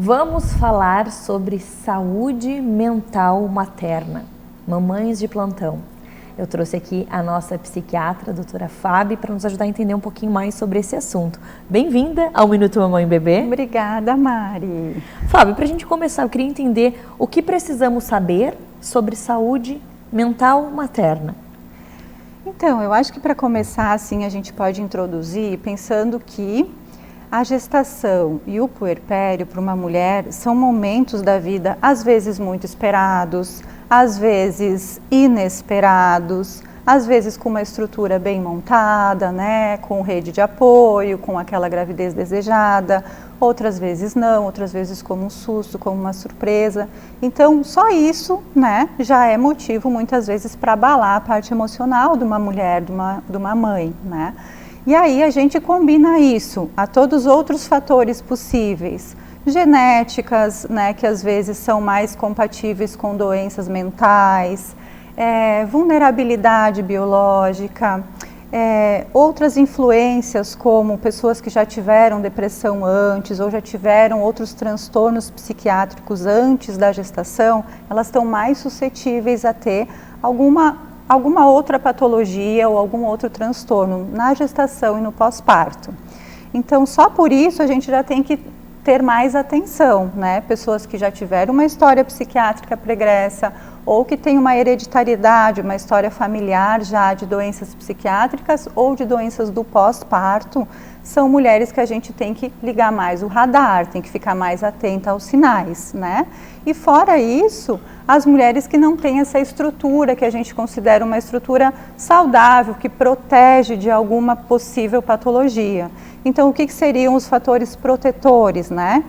Vamos falar sobre saúde mental materna, mamães de plantão. Eu trouxe aqui a nossa psiquiatra, a doutora Fábio, para nos ajudar a entender um pouquinho mais sobre esse assunto. Bem-vinda ao Minuto Mamãe e Bebê. Obrigada, Mari. Fábio, para a gente começar, eu queria entender o que precisamos saber sobre saúde mental materna. Então, eu acho que para começar, assim, a gente pode introduzir pensando que a gestação e o puerpério para uma mulher são momentos da vida, às vezes muito esperados, às vezes inesperados, às vezes com uma estrutura bem montada, né, com rede de apoio, com aquela gravidez desejada, outras vezes não, outras vezes como um susto, como uma surpresa. Então, só isso, né, já é motivo muitas vezes para abalar a parte emocional de uma mulher, de uma mãe, né. E aí a gente combina isso a todos os outros fatores possíveis, genéticas, né, que às vezes são mais compatíveis com doenças mentais, vulnerabilidade biológica, outras influências como pessoas que já tiveram depressão antes ou já tiveram outros transtornos psiquiátricos antes da gestação, elas estão mais suscetíveis a ter alguma outra patologia ou algum outro transtorno na gestação e no pós-parto. Então, só por isso a gente já tem que ter mais atenção, né? Pessoas que já tiveram uma história psiquiátrica pregressa ou que têm uma hereditariedade, uma história familiar já de doenças psiquiátricas ou de doenças do pós-parto, são mulheres que a gente tem que ligar mais o radar, tem que ficar mais atenta aos sinais, né? E fora isso, as mulheres que não têm essa estrutura, que a gente considera uma estrutura saudável, que protege de alguma possível patologia. Então, o que seriam os fatores protetores, né?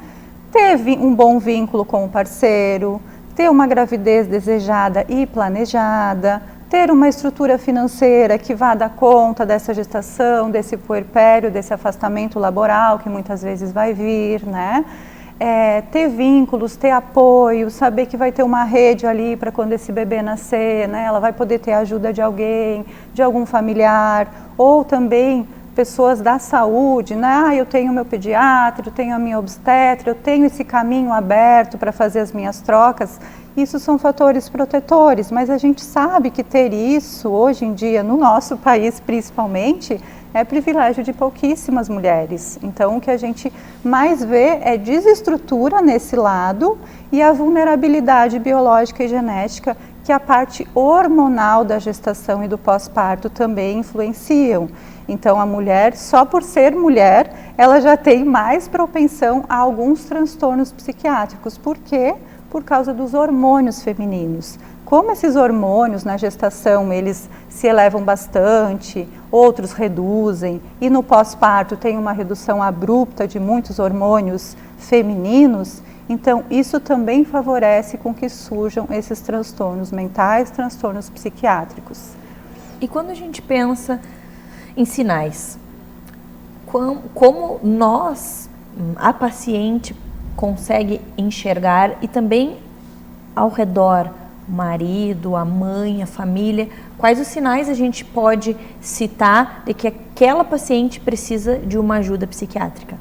Ter um bom vínculo com o parceiro, ter uma gravidez desejada e planejada, ter uma estrutura financeira que vá dar conta dessa gestação, desse puerpério, desse afastamento laboral que muitas vezes vai vir, né? Ter vínculos, ter apoio, saber que vai ter uma rede ali para quando esse bebê nascer, né? Ela vai poder ter a ajuda de alguém, de algum familiar, ou também pessoas da saúde, né? Eu tenho meu pediatra, eu tenho a minha obstetra, eu tenho esse caminho aberto para fazer as minhas trocas. Isso são fatores protetores, mas a gente sabe que ter isso hoje em dia, no nosso país principalmente, é privilégio de pouquíssimas mulheres. Então, o que a gente mais vê é desestrutura nesse lado e a vulnerabilidade biológica e genética que a parte hormonal da gestação e do pós-parto também influenciam. Então, a mulher, só por ser mulher, ela já tem mais propensão a alguns transtornos psiquiátricos. Por quê? Por causa dos hormônios femininos. Como esses hormônios na gestação, eles se elevam bastante, outros reduzem, e no pós-parto tem uma redução abrupta de muitos hormônios femininos, então isso também favorece com que surjam esses transtornos mentais, transtornos psiquiátricos. E quando a gente pensa em sinais, como nós, a paciente, consegue enxergar e também ao redor, o marido, a mãe, a família, quais os sinais a gente pode citar de que aquela paciente precisa de uma ajuda psiquiátrica?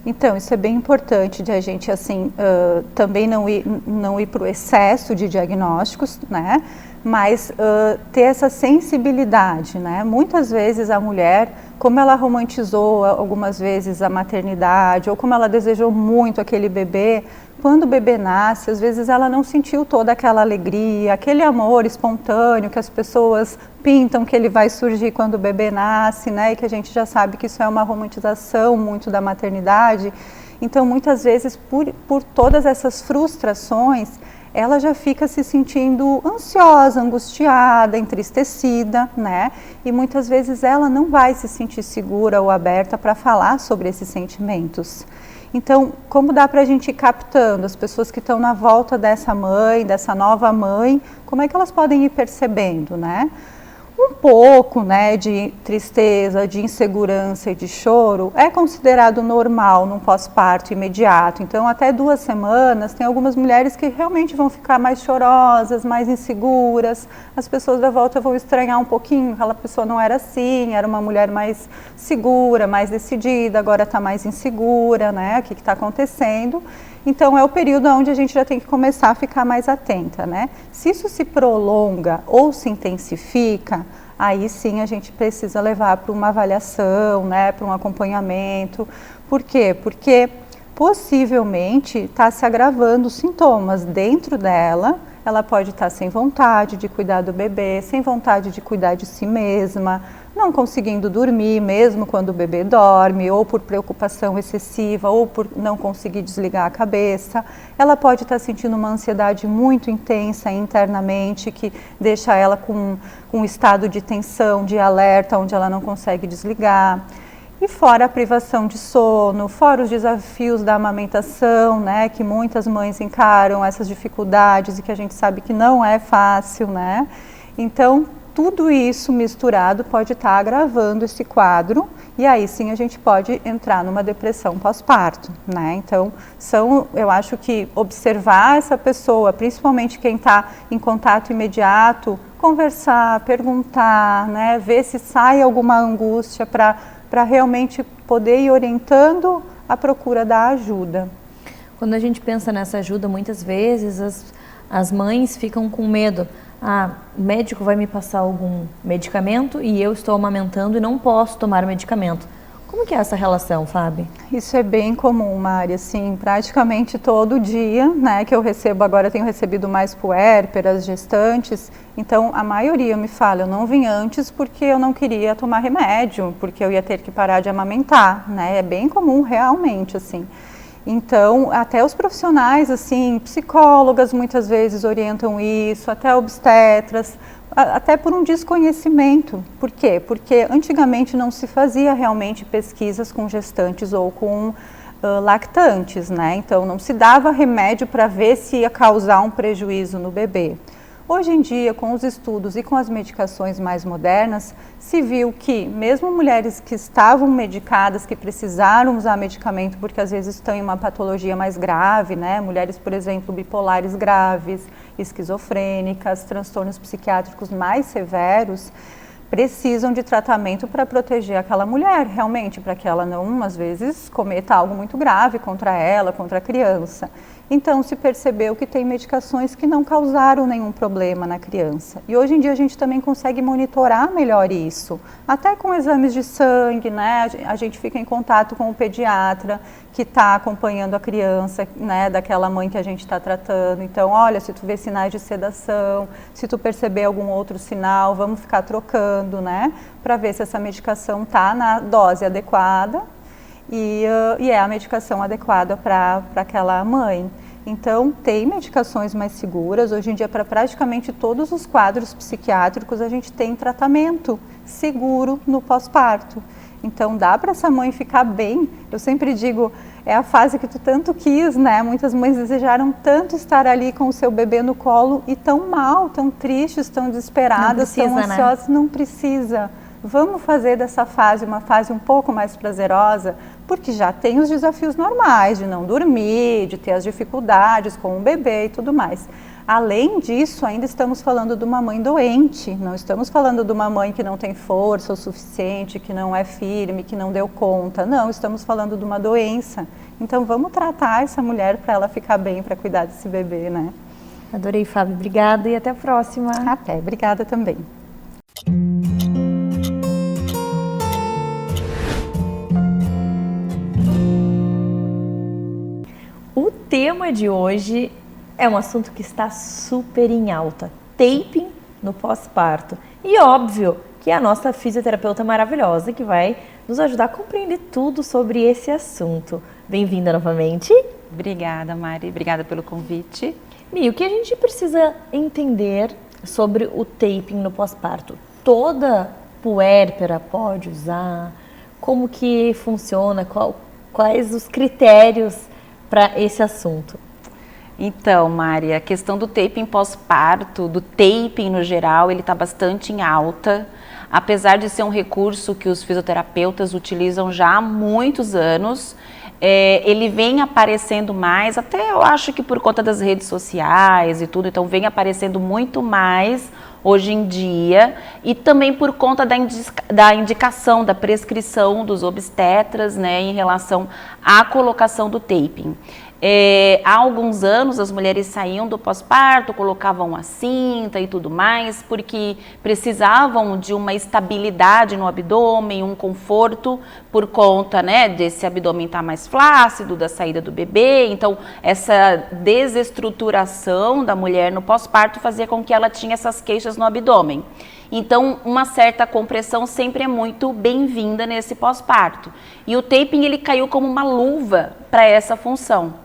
Então, isso é bem importante de a gente, assim, também não ir para o excesso de diagnósticos, né? Mas ter essa sensibilidade, né? Muitas vezes a mulher, como ela romantizou algumas vezes a maternidade, ou como ela desejou muito aquele bebê, quando o bebê nasce, às vezes ela não sentiu toda aquela alegria, aquele amor espontâneo que as pessoas pintam que ele vai surgir quando o bebê nasce, né? E que a gente já sabe que isso é uma romantização muito da maternidade. Então, muitas vezes, por todas essas frustrações, ela já fica se sentindo ansiosa, angustiada, entristecida, né? E muitas vezes ela não vai se sentir segura ou aberta para falar sobre esses sentimentos. Então, como dá para a gente ir captando as pessoas que estão na volta dessa mãe, dessa nova mãe, como é que elas podem ir percebendo, né? um pouco, né, de tristeza, de insegurança e de choro é considerado normal num pós-parto imediato. Então, até 2 semanas, tem algumas mulheres que realmente vão ficar mais chorosas, mais inseguras. As pessoas da volta vão estranhar um pouquinho, aquela pessoa não era assim, era uma mulher mais segura, mais decidida, agora está mais insegura, né, o que está acontecendo? Então, é o período onde a gente já tem que começar a ficar mais atenta, né? Se isso se prolonga ou se intensifica, aí sim a gente precisa levar para uma avaliação, né, para um acompanhamento. Por quê? Porque possivelmente está se agravando os sintomas dentro dela. Ela pode estar sem vontade de cuidar do bebê, sem vontade de cuidar de si mesma, não conseguindo dormir mesmo quando o bebê dorme, ou por preocupação excessiva, ou por não conseguir desligar a cabeça. Ela pode estar sentindo uma ansiedade muito intensa internamente, que deixa ela com um estado de tensão, de alerta, onde ela não consegue desligar. E fora a privação de sono, fora os desafios da amamentação, né, que muitas mães encaram essas dificuldades e que a gente sabe que não é fácil, né? Então, tudo isso misturado pode estar agravando esse quadro e aí sim a gente pode entrar numa depressão pós-parto, né? Então, eu acho que observar essa pessoa, principalmente quem está em contato imediato, conversar, perguntar, né, ver se sai alguma angústia para realmente poder ir orientando a procura da ajuda. Quando a gente pensa nessa ajuda, muitas vezes as mães ficam com medo. O médico vai me passar algum medicamento e eu estou amamentando e não posso tomar medicamento. Como que é essa relação, Fábio? Isso é bem comum, Mari, assim, praticamente todo dia, né, que eu recebo, agora eu tenho recebido mais puérperas, gestantes, então a maioria me fala, eu não vim antes porque eu não queria tomar remédio, porque eu ia ter que parar de amamentar, né, é bem comum realmente, assim. Então, até os profissionais, assim, psicólogas muitas vezes orientam isso, até obstetras, até por um desconhecimento. Por quê? Porque antigamente não se fazia realmente pesquisas com gestantes ou com lactantes, né? Então, não se dava remédio para ver se ia causar um prejuízo no bebê. Hoje em dia, com os estudos e com as medicações mais modernas, se viu que mesmo mulheres que estavam medicadas, que precisaram usar medicamento porque às vezes têm uma patologia mais grave, né? Mulheres, por exemplo, bipolares graves, esquizofrênicas, transtornos psiquiátricos mais severos, precisam de tratamento para proteger aquela mulher, realmente, para que ela não, às vezes, cometa algo muito grave contra ela, contra a criança. Então, se percebeu que tem medicações que não causaram nenhum problema na criança. E hoje em dia a gente também consegue monitorar melhor isso, até com exames de sangue, né? A gente fica em contato com o pediatra que está acompanhando a criança, né, daquela mãe que a gente está tratando. Então, olha, se tu vê sinais de sedação, se tu perceber algum outro sinal, vamos ficar trocando, né, para ver se essa medicação está na dose adequada. E é a medicação adequada para aquela mãe. Então, tem medicações mais seguras. Hoje em dia, para praticamente todos os quadros psiquiátricos, a gente tem tratamento seguro no pós-parto. Então, dá para essa mãe ficar bem. Eu sempre digo, é a fase que tu tanto quis, né? Muitas mães desejaram tanto estar ali com o seu bebê no colo e tão mal, tão tristes, tão desesperadas, tão ansiosas. Né? Não precisa. Vamos fazer dessa fase uma fase um pouco mais prazerosa, porque já tem os desafios normais de não dormir, de ter as dificuldades com o bebê e tudo mais. Além disso, ainda estamos falando de uma mãe doente, não estamos falando de uma mãe que não tem força o suficiente, que não é firme, que não deu conta. Não, estamos falando de uma doença. Então, vamos tratar essa mulher para ela ficar bem, para cuidar desse bebê, né? Adorei, Fábio. Obrigada e até a próxima. Até, obrigada também. O tema de hoje é um assunto que está super em alta, taping no pós-parto. E óbvio que é a nossa fisioterapeuta maravilhosa que vai nos ajudar a compreender tudo sobre esse assunto. Bem-vinda novamente. Obrigada, Mari. Obrigada pelo convite. Mi, o que a gente precisa entender sobre o taping no pós-parto? Toda puérpera pode usar? Como que funciona? Quais os critérios para esse assunto? Então, Mari, a questão do taping pós-parto, do taping no geral, ele está bastante em alta. Apesar de ser um recurso que os fisioterapeutas utilizam já há muitos anos, ele vem aparecendo mais, até eu acho que por conta das redes sociais e tudo, então vem aparecendo muito mais hoje em dia, e também por conta da indicação, da prescrição dos obstetras, né, em relação à colocação do taping. Há alguns anos as mulheres saíam do pós-parto, colocavam a cinta e tudo mais, porque precisavam de uma estabilidade no abdômen, um conforto por conta, né, desse abdômen estar mais flácido, da saída do bebê. Então, essa desestruturação da mulher no pós-parto fazia com que ela tinha essas queixas no abdômen. Então, uma certa compressão sempre é muito bem-vinda nesse pós-parto. E o taping, ele caiu como uma luva para essa função.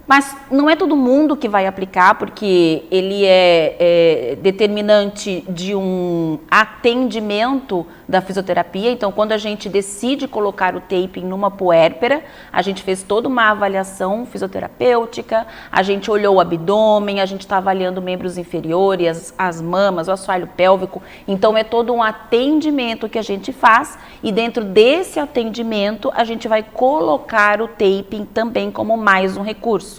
Mas não é todo mundo que vai aplicar, porque ele é determinante de um atendimento da fisioterapia. Então, quando a gente decide colocar o taping numa puérpera, a gente fez toda uma avaliação fisioterapêutica, a gente olhou o abdômen, a gente está avaliando membros inferiores, as mamas, o assoalho pélvico. Então, é todo um atendimento que a gente faz, e dentro desse atendimento, a gente vai colocar o taping também como mais um recurso.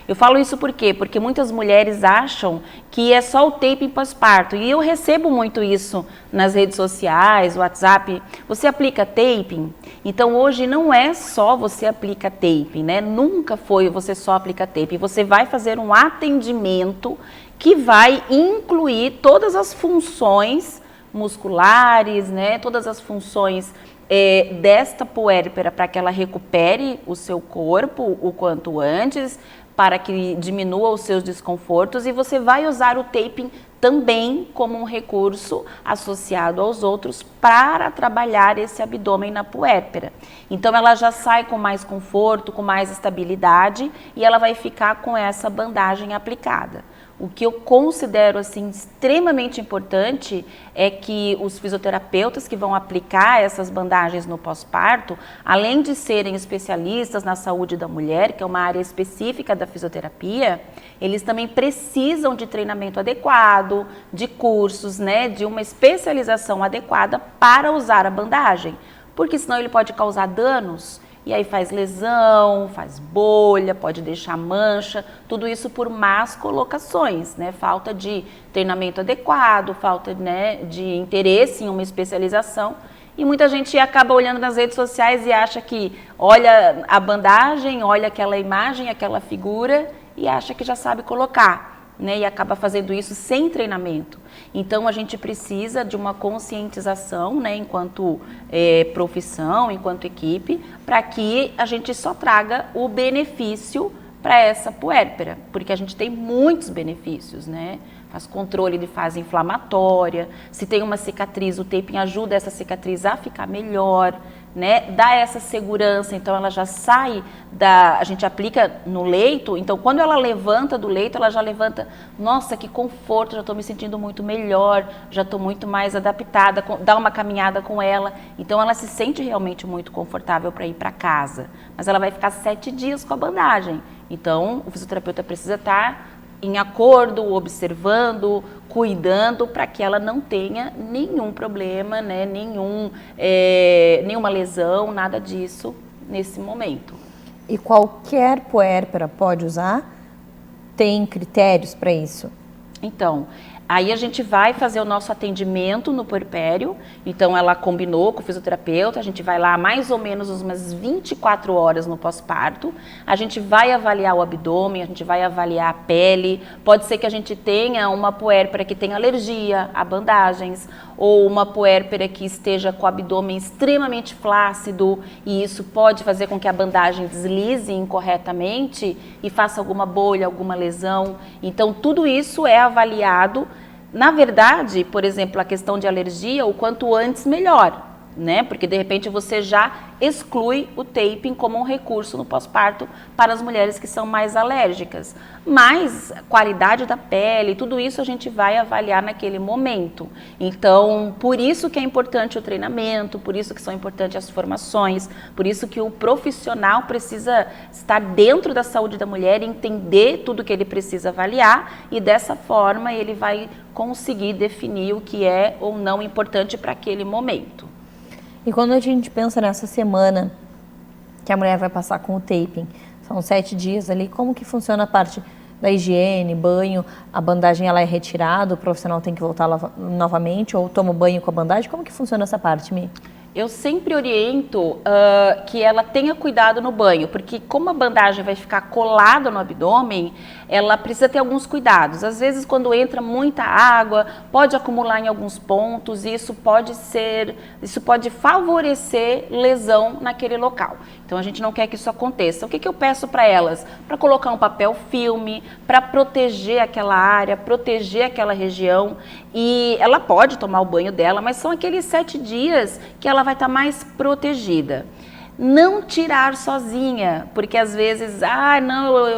Eu falo isso por quê? Porque muitas mulheres acham que é só o taping pós-parto, e eu recebo muito isso nas redes sociais, WhatsApp. Você aplica taping? Então hoje não é só você aplica taping, né? Nunca foi você só aplica taping. Você vai fazer um atendimento que vai incluir todas as funções musculares, né? Todas as funções desta puérpera, para que ela recupere o seu corpo o quanto antes, para que diminua os seus desconfortos, e você vai usar o taping também como um recurso associado aos outros para trabalhar esse abdômen na puérpera. Então ela já sai com mais conforto, com mais estabilidade, e ela vai ficar com essa bandagem aplicada. O que eu considero assim extremamente importante é que os fisioterapeutas que vão aplicar essas bandagens no pós-parto, além de serem especialistas na saúde da mulher, que é uma área específica da fisioterapia, eles também precisam de treinamento adequado, de cursos, né, de uma especialização adequada para usar a bandagem, porque senão ele pode causar danos. E aí faz lesão, faz bolha, pode deixar mancha, tudo isso por más colocações, né? Falta de treinamento adequado, falta, né, de interesse em uma especialização. E muita gente acaba olhando nas redes sociais e acha que olha a bandagem, olha aquela imagem, aquela figura e acha que já sabe colocar, né, e acaba fazendo isso sem treinamento. Então a gente precisa de uma conscientização, né, enquanto profissão, enquanto equipe, para que a gente só traga o benefício para essa puérpera, porque a gente tem muitos benefícios, né? Faz controle de fase inflamatória, se tem uma cicatriz, o taping ajuda essa cicatriz a ficar melhor, né? Dá essa segurança, então ela já sai a gente aplica no leito, então quando ela levanta do leito, ela já levanta, nossa, que conforto, já estou me sentindo muito melhor, já estou muito mais adaptada, dá uma caminhada com ela, então ela se sente realmente muito confortável para ir para casa, mas ela vai ficar 7 dias com a bandagem, então o fisioterapeuta precisa estar em acordo, observando, cuidando para que ela não tenha nenhum problema, né, nenhuma lesão, nada disso nesse momento. E qualquer puérpera pode usar? Tem critérios para isso? Então, aí a gente vai fazer o nosso atendimento no puerpério, então ela combinou com o fisioterapeuta, a gente vai lá mais ou menos umas 24 horas no pós-parto, a gente vai avaliar o abdômen, a gente vai avaliar a pele, pode ser que a gente tenha uma puérpera que tenha alergia a bandagens, ou uma puérpera que esteja com o abdômen extremamente flácido, e isso pode fazer com que a bandagem deslize incorretamente e faça alguma bolha, alguma lesão. Então tudo isso é avaliado. Na verdade, por exemplo, a questão de alergia, o quanto antes melhor, né? Porque de repente você já exclui o taping como um recurso no pós-parto para as mulheres que são mais alérgicas. Mas qualidade da pele, tudo isso a gente vai avaliar naquele momento. Então, por isso que é importante o treinamento, por isso que são importantes as formações, por isso que o profissional precisa estar dentro da saúde da mulher, entender tudo que ele precisa avaliar e dessa forma ele vai conseguir definir o que é ou não importante para aquele momento. E quando a gente pensa nessa semana que a mulher vai passar com o taping, são 7 dias ali, como que funciona a parte da higiene, banho, a bandagem ela é retirada, o profissional tem que voltar novamente ou toma banho com a bandagem? Como que funciona essa parte, Mi? Eu sempre oriento que ela tenha cuidado no banho, porque como a bandagem vai ficar colada no abdômen, ela precisa ter alguns cuidados. Às vezes, quando entra muita água, pode acumular em alguns pontos e isso pode favorecer lesão naquele local. Então, a gente não quer que isso aconteça. O que eu peço para elas? Para colocar um papel filme, para proteger aquela área, proteger aquela região. E ela pode tomar o banho dela, mas são aqueles 7 dias que ela vai estar mais protegida. Não tirar sozinha, porque às vezes,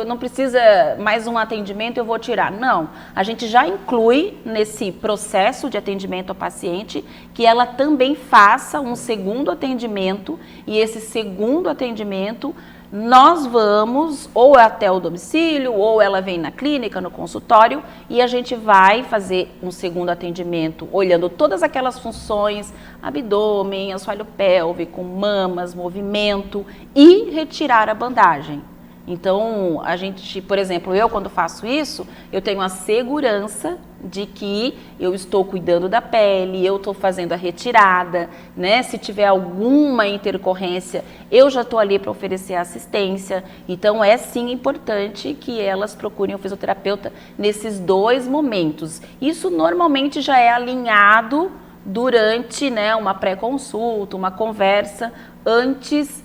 não precisa mais um atendimento, eu vou tirar. Não, a gente já inclui nesse processo de atendimento ao paciente que ela também faça um segundo atendimento e esse segundo atendimento nós vamos ou até o domicílio ou ela vem na clínica, no consultório e a gente vai fazer um segundo atendimento olhando todas aquelas funções, abdômen, assoalho pélvico, mamas, movimento e retirar a bandagem. Então, a gente, por exemplo, eu quando faço isso, eu tenho a segurança de que eu estou cuidando da pele, eu estou fazendo a retirada, né? Se tiver alguma intercorrência, eu já estou ali para oferecer assistência. Então, é sim importante que elas procurem o fisioterapeuta nesses 2 momentos. Isso normalmente já é alinhado durante, né, uma pré-consulta, uma conversa antes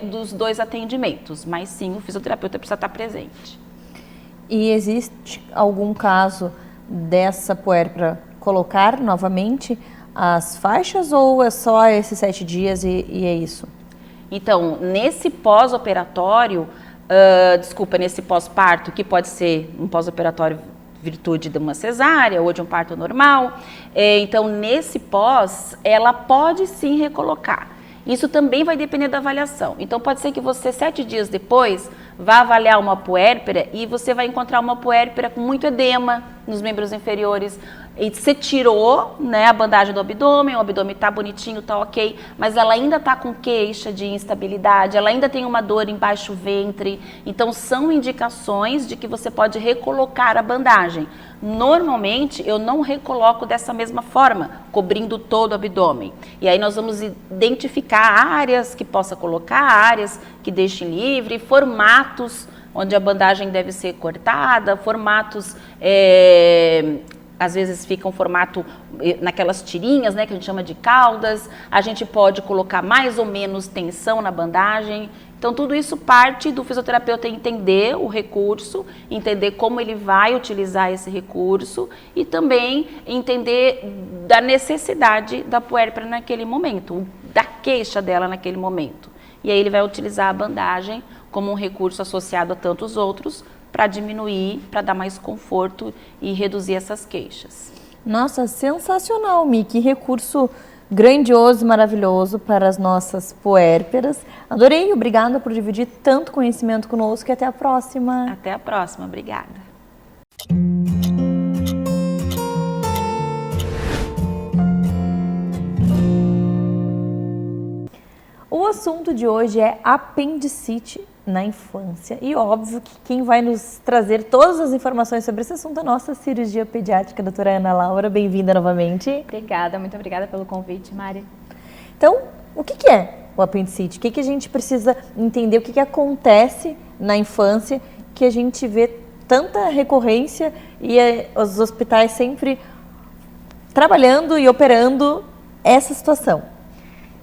dos 2 atendimentos, mas sim, o fisioterapeuta precisa estar presente. E existe algum caso dessa puérpera colocar novamente as faixas ou é só esses 7 dias e é isso? Então, nesse pós-operatório, nesse pós-parto, que pode ser um pós-operatório virtude de uma cesárea ou de um parto normal, então nesse pós, ela pode sim recolocar. Isso também vai depender da avaliação. Então, pode ser que você, 7 dias depois, vá avaliar uma puérpera e você vai encontrar uma puérpera com muito edema nos membros inferiores. E você tirou, né, a bandagem do abdômen, o abdômen tá bonitinho, tá ok, mas ela ainda tá com queixa de instabilidade, ela ainda tem uma dor embaixo do ventre. Então, são indicações de que você pode recolocar a bandagem. Normalmente, eu não recoloco dessa mesma forma, cobrindo todo o abdômen. E aí nós vamos identificar áreas que possa colocar, áreas que deixem livre, formatos onde a bandagem deve ser cortada, formatos, às vezes fica um formato naquelas tirinhas, né, que a gente chama de caudas. A gente pode colocar mais ou menos tensão na bandagem. Então, tudo isso parte do fisioterapeuta entender o recurso, entender como ele vai utilizar esse recurso e também entender da necessidade da puérpera naquele momento, da queixa dela naquele momento. E aí ele vai utilizar a bandagem como um recurso associado a tantos outros para diminuir, para dar mais conforto e reduzir essas queixas. Nossa, sensacional, Mi, que recurso grandioso e maravilhoso para as nossas puérperas. Adorei, obrigada por dividir tanto conhecimento conosco e até a próxima. Até a próxima, obrigada. O assunto de hoje é apendicite na infância e óbvio que quem vai nos trazer todas as informações sobre esse assunto é a nossa cirurgia pediátrica, doutora Ana Laura. Bem-vinda novamente. Obrigada, muito obrigada pelo convite, Mari. Então, o que é o apendicite? O que a gente precisa entender? O que acontece na infância que a gente vê tanta recorrência e os hospitais sempre trabalhando e operando essa situação?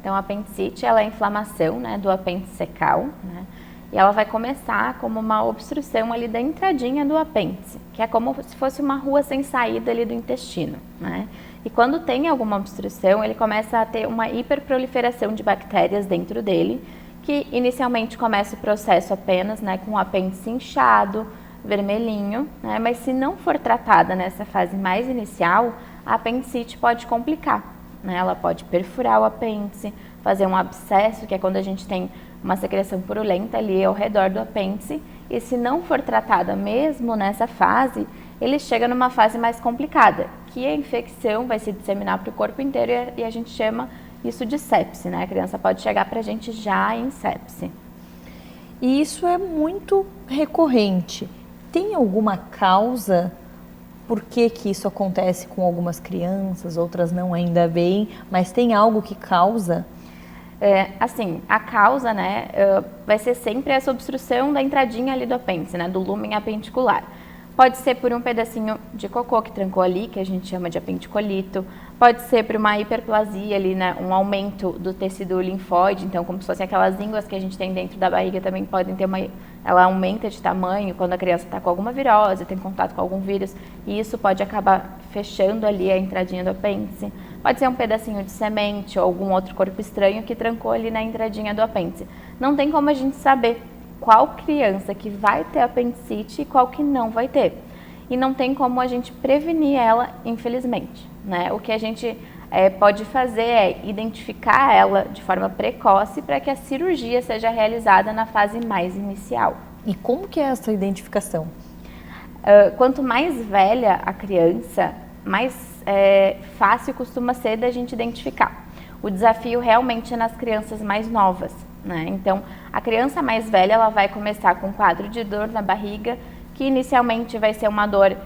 Então, a apendicite, ela é a inflamação, né, do apêndice secal, né, e ela vai começar como uma obstrução ali da entradinha do apêndice, que é como se fosse uma rua sem saída ali do intestino, né. E quando tem alguma obstrução, ele começa a ter uma hiperproliferação de bactérias dentro dele, que inicialmente começa o processo apenas, né, com o apêndice inchado, vermelhinho, né, mas se não for tratada nessa fase mais inicial, a apendicite pode complicar, né, ela pode perfurar o apêndice, fazer um abscesso, que é quando a gente tem uma secreção purulenta ali ao redor do apêndice, e se não for tratada mesmo nessa fase, ele chega numa fase mais complicada, que a infecção vai se disseminar para o corpo inteiro e a gente chama isso de sepse, né? A criança pode chegar para a gente já em sepse. E isso é muito recorrente. Tem alguma causa por que isso acontece com algumas crianças, outras não ainda bem, mas tem algo que causa? Assim, a causa, né, vai ser sempre essa obstrução da entradinha ali do apêndice, né, do lúmen apendicular. Pode ser por um pedacinho de cocô que trancou ali, que a gente chama de apendicolito. Pode ser por uma hiperplasia ali, né, um aumento do tecido linfóide. Então, como se fossem aquelas línguas que a gente tem dentro da barriga, também podem ter ela aumenta de tamanho quando a criança está com alguma virose, tem contato com algum vírus. E isso pode acabar fechando ali a entradinha do apêndice. Pode ser um pedacinho de semente ou algum outro corpo estranho que trancou ali na entradinha do apêndice. Não tem como a gente saber qual criança que vai ter apendicite e qual que não vai ter. E não tem como a gente prevenir ela, infelizmente, né? O que a gente pode fazer é identificar ela de forma precoce para que a cirurgia seja realizada na fase mais inicial. E como que é essa identificação? Quanto mais velha a criança, mais fácil costuma ser da gente identificar. O desafio realmente é nas crianças mais novas, né? Então, a criança mais velha, ela vai começar com um quadro de dor na barriga, que inicialmente vai ser uma dor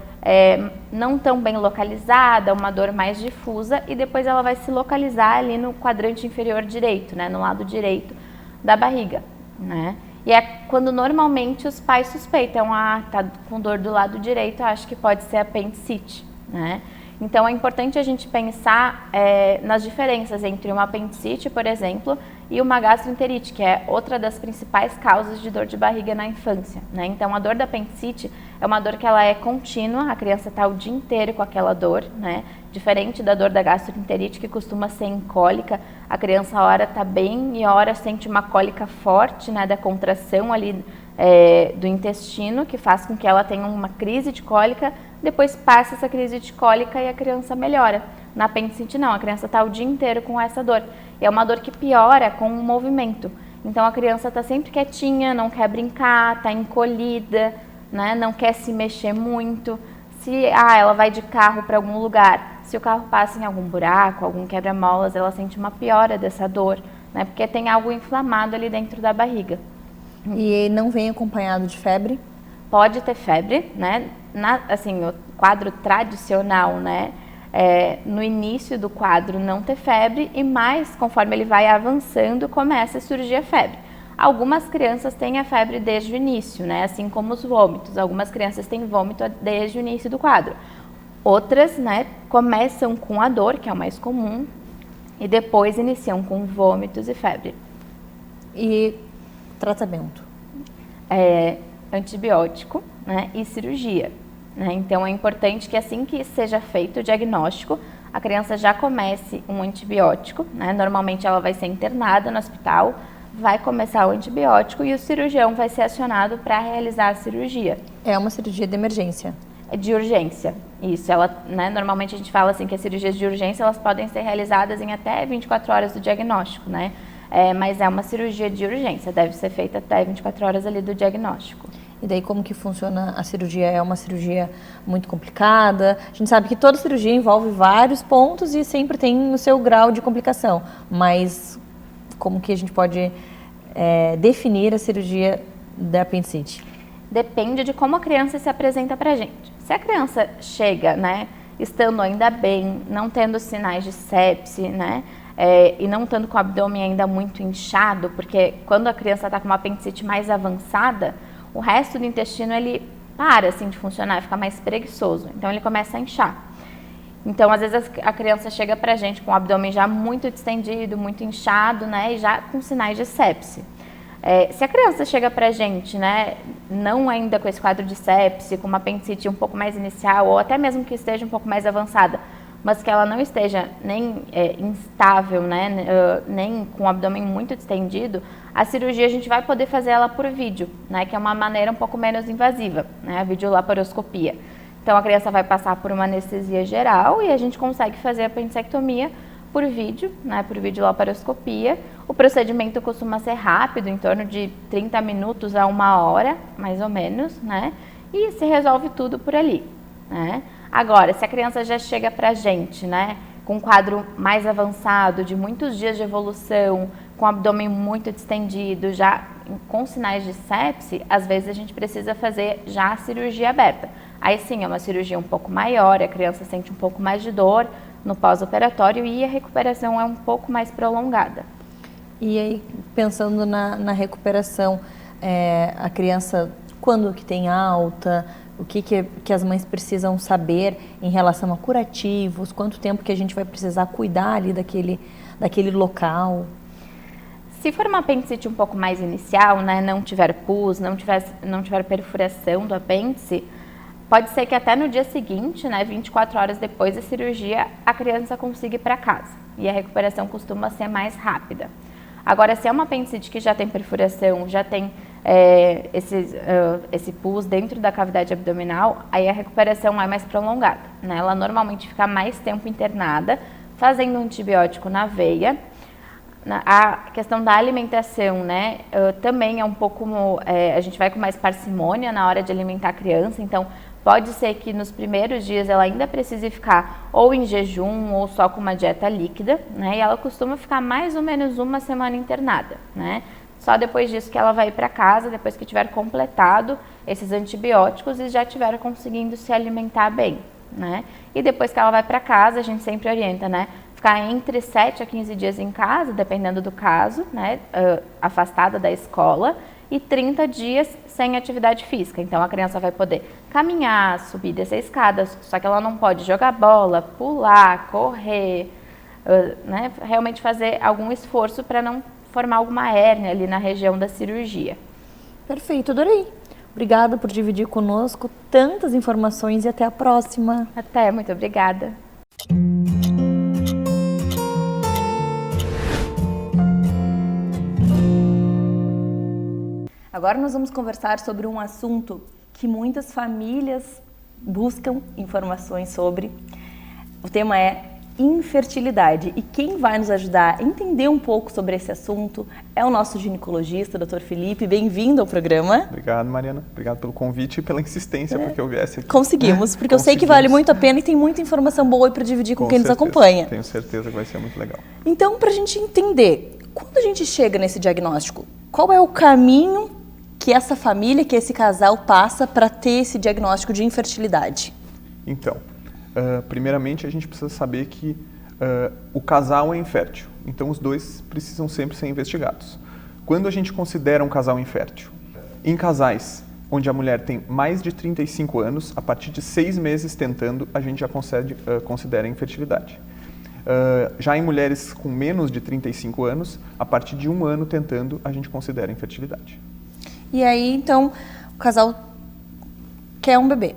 não tão bem localizada, uma dor mais difusa, e depois ela vai se localizar ali no quadrante inferior direito, né, no lado direito da barriga, né? E é quando normalmente os pais suspeitam, tá com dor do lado direito, acho que pode ser apendicite, né? Então, é importante a gente pensar nas diferenças entre uma apendicite, por exemplo, e uma gastroenterite, que é outra das principais causas de dor de barriga na infância, né? Então, a dor da apendicite é uma dor que ela é contínua, a criança está o dia inteiro com aquela dor, né? Diferente da dor da gastroenterite, que costuma ser em cólica, a criança a hora está bem e a hora sente uma cólica forte, né, da contração ali do intestino, que faz com que ela tenha uma crise de cólica, depois passa essa crise de cólica e a criança melhora. Na apendicite não, a criança está o dia inteiro com essa dor. E é uma dor que piora com o movimento. Então a criança está sempre quietinha, não quer brincar, está encolhida, né, não quer se mexer muito. Se ela vai de carro para algum lugar, se o carro passa em algum buraco, algum quebra-molas, ela sente uma piora dessa dor, né, porque tem algo inflamado ali dentro da barriga. E não vem acompanhado de febre? Pode ter febre, né? Assim, o quadro tradicional, né? No início do quadro não ter febre e mais, conforme ele vai avançando, começa a surgir a febre. Algumas crianças têm a febre desde o início, né? Assim como os vômitos. Algumas crianças têm vômito desde o início do quadro. Outras, né, começam com a dor, que é o mais comum, e depois iniciam com vômitos e febre. E tratamento? Antibiótico, né, e cirurgia, né? Então é importante que assim que seja feito o diagnóstico, a criança já comece um antibiótico, né? Normalmente ela vai ser internada no hospital, vai começar o antibiótico e o cirurgião vai ser acionado para realizar a cirurgia. É uma cirurgia de emergência? De urgência, isso. Né, normalmente a gente fala assim que as cirurgias de urgência elas podem ser realizadas em até 24 horas do diagnóstico, né? Mas é uma cirurgia de urgência, deve ser feita até 24 horas ali do diagnóstico. E daí como que funciona a cirurgia? É uma cirurgia muito complicada? A gente sabe que toda cirurgia envolve vários pontos e sempre tem o seu grau de complicação, mas como que a gente pode definir a cirurgia da apendicite? Depende de como a criança se apresenta pra gente. Se a criança chega, né, estando ainda bem, não tendo sinais de sepse, né, e não estando com o abdômen ainda muito inchado, porque quando a criança está com uma apendicite mais avançada, o resto do intestino ele para assim de funcionar, fica mais preguiçoso, então ele começa a inchar. Então, às vezes a criança chega pra gente com o abdômen já muito distendido, muito inchado, né, e já com sinais de sepse. Se a criança chega pra gente, né, não ainda com esse quadro de sepse, com uma apendicite um pouco mais inicial, ou até mesmo que esteja um pouco mais avançada, mas que ela não esteja nem instável, né, nem com o abdômen muito distendido, a cirurgia a gente vai poder fazer ela por vídeo, né, que é uma maneira um pouco menos invasiva, né, a videolaparoscopia. Então a criança vai passar por uma anestesia geral e a gente consegue fazer a apendicectomia por vídeo, né, por videolaparoscopia. O procedimento costuma ser rápido, em torno de 30 minutos a 1 hora, mais ou menos, né, e se resolve tudo por ali, né. Agora, se a criança já chega pra gente, né, com um quadro mais avançado, de muitos dias de evolução, com o abdômen muito distendido, já com sinais de sepse, às vezes a gente precisa fazer já a cirurgia aberta. Aí sim, é uma cirurgia um pouco maior, a criança sente um pouco mais de dor no pós-operatório e a recuperação é um pouco mais prolongada. E aí, pensando na recuperação, a criança, quando que tem alta, o que as mães precisam saber em relação a curativos, quanto tempo que a gente vai precisar cuidar ali daquele local? Se for uma apendicite um pouco mais inicial, né, não tiver pus, não tiver perfuração do apêndice, pode ser que até no dia seguinte, né, 24 horas depois da cirurgia, a criança consiga ir para casa e a recuperação costuma ser mais rápida. Agora, se é uma apendicite que já tem perfuração, já tem esse pus dentro da cavidade abdominal, aí a recuperação é mais prolongada, né? Ela normalmente fica mais tempo internada, fazendo um antibiótico na veia. A questão da alimentação, né, também é um pouco, a gente vai com mais parcimônia na hora de alimentar a criança, então pode ser que nos primeiros dias ela ainda precise ficar ou em jejum ou só com uma dieta líquida, né, e ela costuma ficar mais ou menos 1 semana internada, né, só depois disso que ela vai ir para casa, depois que tiver completado esses antibióticos e já estiver conseguindo se alimentar bem, né, e depois que ela vai para casa, a gente sempre orienta, né, ficar entre 7 a 15 dias em casa, dependendo do caso, né, afastada da escola, e 30 dias sem atividade física. Então, a criança vai poder caminhar, subir, descer escadas, só que ela não pode jogar bola, pular, correr, né, realmente fazer algum esforço para não formar alguma hérnia ali na região da cirurgia. Perfeito, adorei. Obrigada por dividir conosco tantas informações e até a próxima. Até, muito obrigada. Agora nós vamos conversar sobre um assunto que muitas famílias buscam informações sobre. O tema é infertilidade e quem vai nos ajudar a entender um pouco sobre esse assunto é o nosso ginecologista, Dr. Felipe. Bem-vindo ao programa. Obrigado, Mariana. Obrigado pelo convite e pela insistência porque eu viesse aqui. Conseguimos, porque eu sei que vale muito a pena e tem muita informação boa para dividir com quem nos acompanha. Tenho certeza que vai ser muito legal. Então, para a gente entender, quando a gente chega nesse diagnóstico, qual é o caminho que essa família, que esse casal passa para ter esse diagnóstico de infertilidade? Então, primeiramente a gente precisa saber que o casal é infértil, então os dois precisam sempre ser investigados. Quando a gente considera um casal infértil? Em casais onde a mulher tem mais de 35 anos, a partir de 6 meses tentando, a gente já considera infertilidade. Já em mulheres com menos de 35 anos, a partir de 1 ano tentando, a gente considera infertilidade. E aí, então, o casal quer um bebê.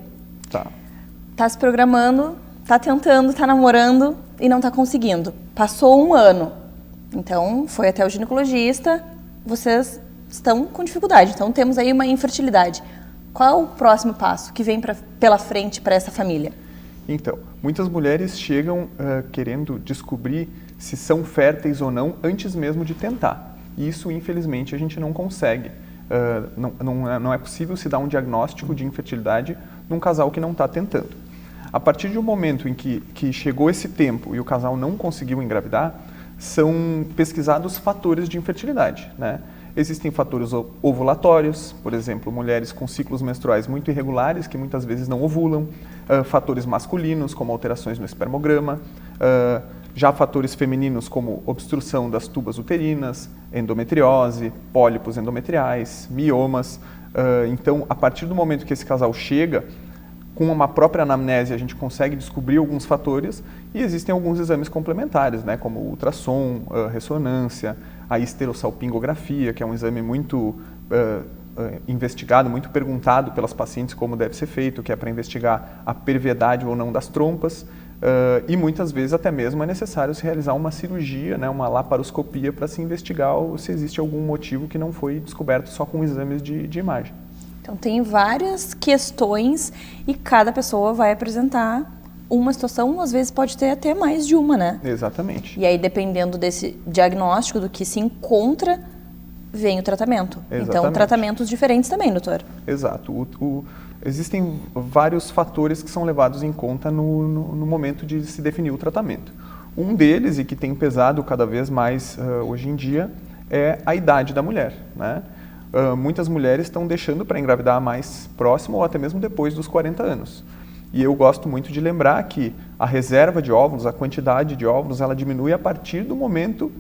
Tá se programando, tá tentando, tá namorando e não tá conseguindo. Passou 1 ano. Então, foi até o ginecologista, vocês estão com dificuldade. Então, temos aí uma infertilidade. Qual é o próximo passo que vem pela frente para essa família? Então, muitas mulheres chegam querendo descobrir se são férteis ou não antes mesmo de tentar. E isso, infelizmente, a gente não consegue. Não é possível se dar um diagnóstico de infertilidade num casal que não está tentando. A partir de um momento em que chegou esse tempo e o casal não conseguiu engravidar, são pesquisados fatores de infertilidade, né? Existem fatores ovulatórios, por exemplo, mulheres com ciclos menstruais muito irregulares, que muitas vezes não ovulam, fatores masculinos, como alterações no espermograma, já fatores femininos como obstrução das tubas uterinas, endometriose, pólipos endometriais, miomas. Então, a partir do momento que esse casal chega, com uma própria anamnese a gente consegue descobrir alguns fatores e existem alguns exames complementares, né, como ultrassom, ressonância, a esterossalpingografia, que é um exame muito investigado, muito perguntado pelas pacientes como deve ser feito, que é para investigar a perviedade ou não das trompas. e muitas vezes até mesmo é necessário se realizar uma cirurgia, né, uma laparoscopia, para se investigar se existe algum motivo que não foi descoberto só com exames de imagem. Então tem várias questões e cada pessoa vai apresentar uma situação, às vezes pode ter até mais de uma, né? Exatamente. E aí, dependendo desse diagnóstico, do que se encontra, vem o tratamento. Exatamente. Então, tratamentos diferentes também, doutor. Exato. Existem vários fatores que são levados em conta no momento de se definir o tratamento. Um deles, e que tem pesado cada vez mais hoje em dia, é a idade da mulher, né? Muitas mulheres estão deixando para engravidar mais próximo ou até mesmo depois dos 40 anos. E eu gosto muito de lembrar que a reserva de óvulos, a quantidade de óvulos, ela diminui a partir do momento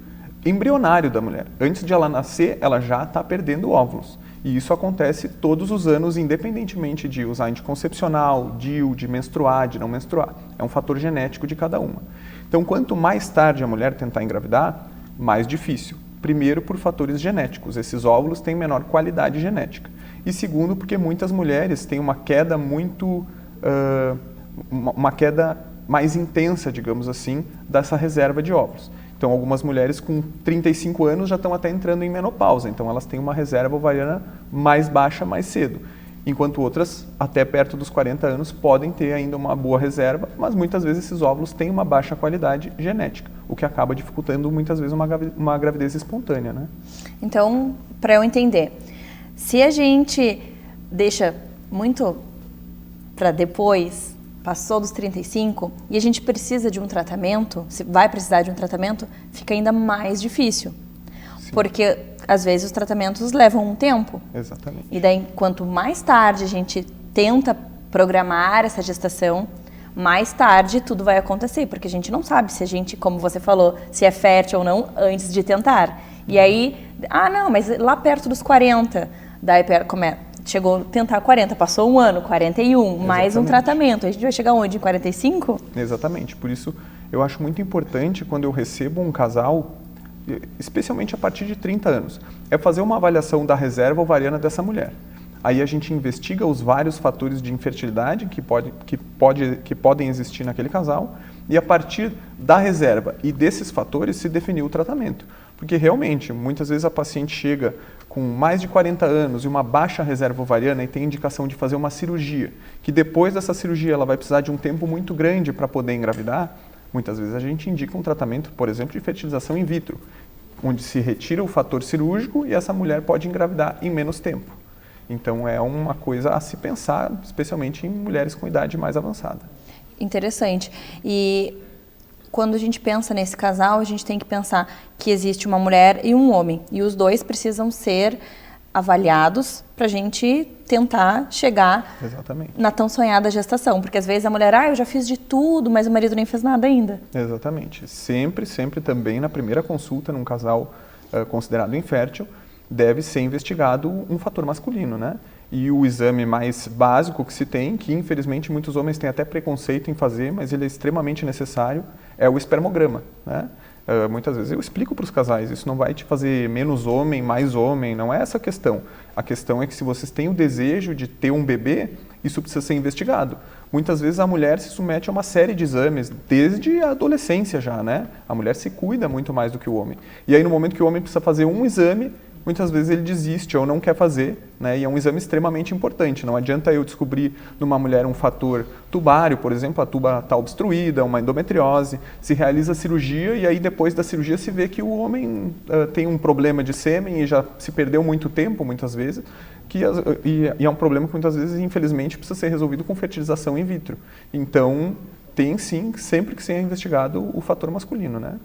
embrionário da mulher. Antes de ela nascer, ela já está perdendo óvulos. E isso acontece todos os anos, independentemente de usar anticoncepcional, DIU, de menstruar, de não menstruar. É um fator genético de cada uma. Então, quanto mais tarde a mulher tentar engravidar, mais difícil. Primeiro, por fatores genéticos. Esses óvulos têm menor qualidade genética. E segundo, porque muitas mulheres têm uma queda uma queda mais intensa, digamos assim, dessa reserva de óvulos. Então, algumas mulheres com 35 anos já estão até entrando em menopausa, então elas têm uma reserva ovariana mais baixa mais cedo, enquanto outras, até perto dos 40 anos, podem ter ainda uma boa reserva, mas muitas vezes esses óvulos têm uma baixa qualidade genética, o que acaba dificultando muitas vezes uma gravidez espontânea, né? Então, para eu entender, se a gente deixa muito para depois, passou dos 35, e a gente precisa de um tratamento, se vai precisar de um tratamento, fica ainda mais difícil. Sim. Porque, às vezes, os tratamentos levam um tempo. Exatamente. E daí, quanto mais tarde a gente tenta programar essa gestação, mais tarde tudo vai acontecer, porque a gente não sabe se a gente, como você falou, se é fértil ou não antes de tentar. E aí, não, mas lá perto dos 40, daí chegou a tentar 40, passou um ano, 41, exatamente, mais um tratamento. A gente vai chegar onde? Em 45? Exatamente. Por isso, eu acho muito importante quando eu recebo um casal, especialmente a partir de 30 anos, é fazer uma avaliação da reserva ovariana dessa mulher. Aí a gente investiga os vários fatores de infertilidade que podem existir naquele casal e a partir da reserva e desses fatores se definir o tratamento. Porque realmente, muitas vezes a paciente chega com mais de 40 anos e uma baixa reserva ovariana e tem indicação de fazer uma cirurgia, que depois dessa cirurgia ela vai precisar de um tempo muito grande para poder engravidar, muitas vezes a gente indica um tratamento, por exemplo, de fertilização in vitro, onde se retira o fator cirúrgico e essa mulher pode engravidar em menos tempo. Então é uma coisa a se pensar, especialmente em mulheres com idade mais avançada. Interessante. E quando a gente pensa nesse casal, a gente tem que pensar que existe uma mulher e um homem. E os dois precisam ser avaliados para a gente tentar chegar Exatamente. Na tão sonhada gestação. Porque às vezes a mulher, eu já fiz de tudo, mas o marido nem fez nada ainda. Exatamente. Sempre também na primeira consulta num casal considerado infértil, deve ser investigado um fator masculino, né? E o exame mais básico que se tem, que infelizmente muitos homens têm até preconceito em fazer, mas ele é extremamente necessário, é o espermograma, né? Muitas vezes eu explico para os casais, isso não vai te fazer menos homem, mais homem, não é essa a questão. A questão é que se vocês têm o desejo de ter um bebê, isso precisa ser investigado. Muitas vezes a mulher se submete a uma série de exames, desde a adolescência já, né? A mulher se cuida muito mais do que o homem. E aí no momento que o homem precisa fazer um exame, muitas vezes ele desiste ou não quer fazer, né? E é um exame extremamente importante. Não adianta eu descobrir numa mulher um fator tubário, por exemplo, a tuba está obstruída, uma endometriose, se realiza a cirurgia e aí depois da cirurgia se vê que o homem tem um problema de sêmen e já se perdeu muito tempo, muitas vezes, e é um problema que muitas vezes, infelizmente, precisa ser resolvido com fertilização in vitro. Então, tem sim, sempre que ser investigado o fator masculino, né?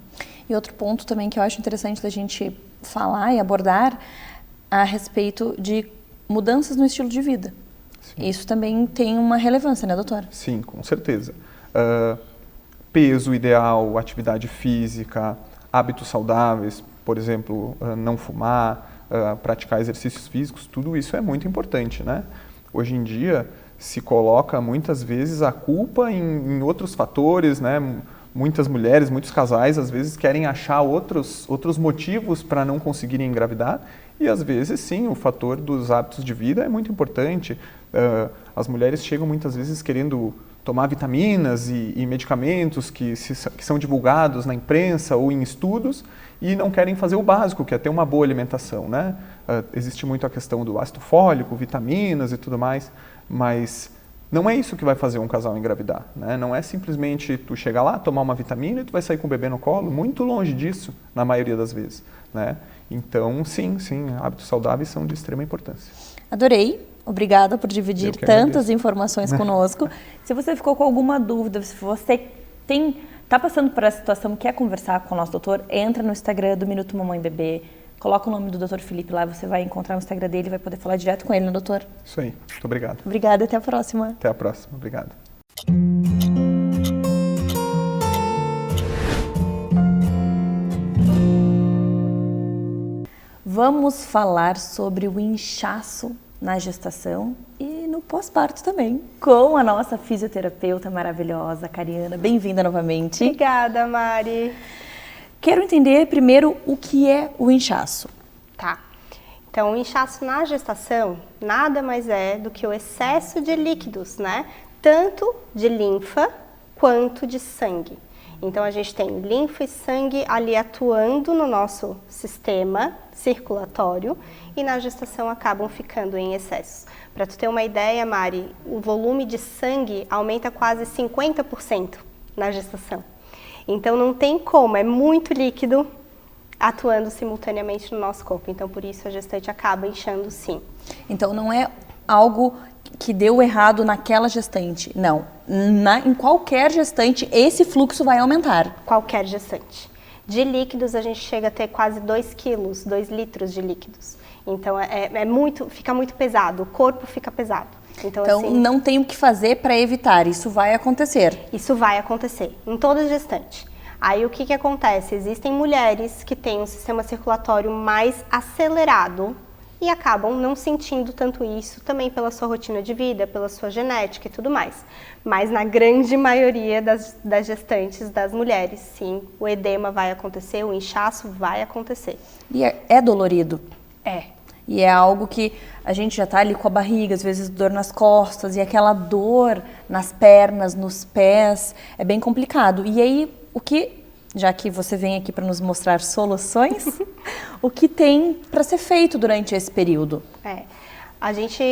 E outro ponto também que eu acho interessante da gente falar e abordar a respeito de mudanças no estilo de vida. Sim. Isso também tem uma relevância, né, doutora? Sim, com certeza. Peso ideal, atividade física, hábitos saudáveis, por exemplo, não fumar, praticar exercícios físicos, tudo isso é muito importante, né? Hoje em dia se coloca muitas vezes a culpa em outros fatores, né? Muitas mulheres, muitos casais, às vezes querem achar outros motivos para não conseguirem engravidar e, às vezes, sim, o fator dos hábitos de vida é muito importante. As mulheres chegam muitas vezes querendo tomar vitaminas e medicamentos que são divulgados na imprensa ou em estudos e não querem fazer o básico, que é ter uma boa alimentação, né? Existe muito a questão do ácido fólico, vitaminas e tudo mais, mas não é isso que vai fazer um casal engravidar, né? Não é simplesmente tu chegar lá, tomar uma vitamina e tu vai sair com o bebê no colo, muito longe disso, na maioria das vezes, né? Então, sim, hábitos saudáveis são de extrema importância. Adorei. Obrigada por dividir tantas informações conosco. Se você ficou com alguma dúvida, se você está passando por essa situação, quer conversar com o nosso doutor, entra no Instagram do Minuto Mamãe Bebê, coloca o nome do Dr. Felipe lá, você vai encontrar o Instagram dele e vai poder falar direto com ele, né, doutor? Isso aí. Muito obrigado. Obrigada, até a próxima. Até a próxima. Obrigado. Vamos falar sobre o inchaço na gestação e no pós-parto também, com a nossa fisioterapeuta maravilhosa, Cariana. Bem-vinda novamente. Obrigada, Mari. Quero entender primeiro o que é o inchaço. Tá. Então, o inchaço na gestação nada mais é do que o excesso de líquidos, né? Tanto de linfa quanto de sangue. Então, a gente tem linfa e sangue ali atuando no nosso sistema circulatório e na gestação acabam ficando em excesso. Para tu ter uma ideia, Mari, o volume de sangue aumenta quase 50% na gestação. Então, não tem como, é muito líquido atuando simultaneamente no nosso corpo. Então, por isso a gestante acaba inchando, sim. Então, não é algo que deu errado naquela gestante, não. Em qualquer gestante, esse fluxo vai aumentar. Qualquer gestante. De líquidos, a gente chega a ter quase 2 quilos, 2 litros de líquidos. Então, fica muito pesado, o corpo fica pesado. Então assim, não tem o que fazer para evitar, isso vai acontecer. Isso vai acontecer, em toda gestante. Aí, o que acontece? Existem mulheres que têm um sistema circulatório mais acelerado e acabam não sentindo tanto isso, também pela sua rotina de vida, pela sua genética e tudo mais. Mas na grande maioria das gestantes, das mulheres, sim, o edema vai acontecer, o inchaço vai acontecer. E é dolorido? É. E é algo que a gente já tá ali com a barriga, às vezes dor nas costas, e aquela dor nas pernas, nos pés, é bem complicado. E aí, já que você vem aqui para nos mostrar soluções, o que tem para ser feito durante esse período? A gente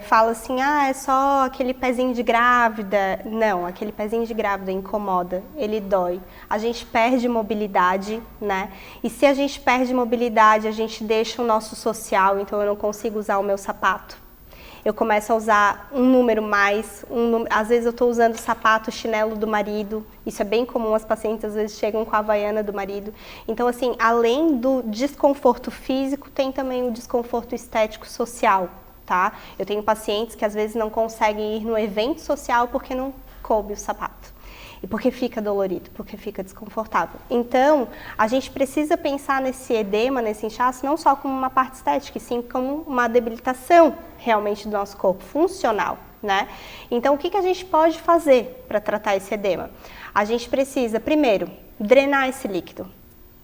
fala assim, é só aquele pezinho de grávida. Não, aquele pezinho de grávida incomoda, ele dói. A gente perde mobilidade, né? E se a gente perde mobilidade, a gente deixa o nosso social, então eu não consigo usar o meu sapato. Eu começo a usar um número mais, às vezes eu estou usando o sapato, chinelo do marido, isso é bem comum, as pacientes às vezes chegam com a havaiana do marido. Então assim, além do desconforto físico, tem também o desconforto estético social, tá? Eu tenho pacientes que às vezes não conseguem ir no evento social porque não coube o sapato. E porque fica dolorido, porque fica desconfortável. Então, a gente precisa pensar nesse edema, nesse inchaço, não só como uma parte estética, e sim como uma debilitação realmente do nosso corpo, funcional, né? Então, o que a gente pode fazer para tratar esse edema? A gente precisa, primeiro, drenar esse líquido,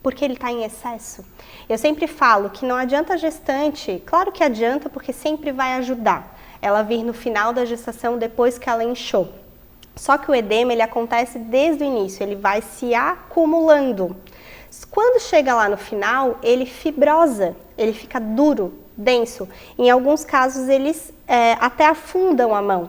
porque ele está em excesso. Eu sempre falo que não adianta a gestante, claro que adianta, porque sempre vai ajudar ela vir no final da gestação, depois que ela inchou. Só que o edema, ele acontece desde o início, ele vai se acumulando. Quando chega lá no final, ele fibrosa, ele fica duro, denso. Em alguns casos, eles até afundam a mão.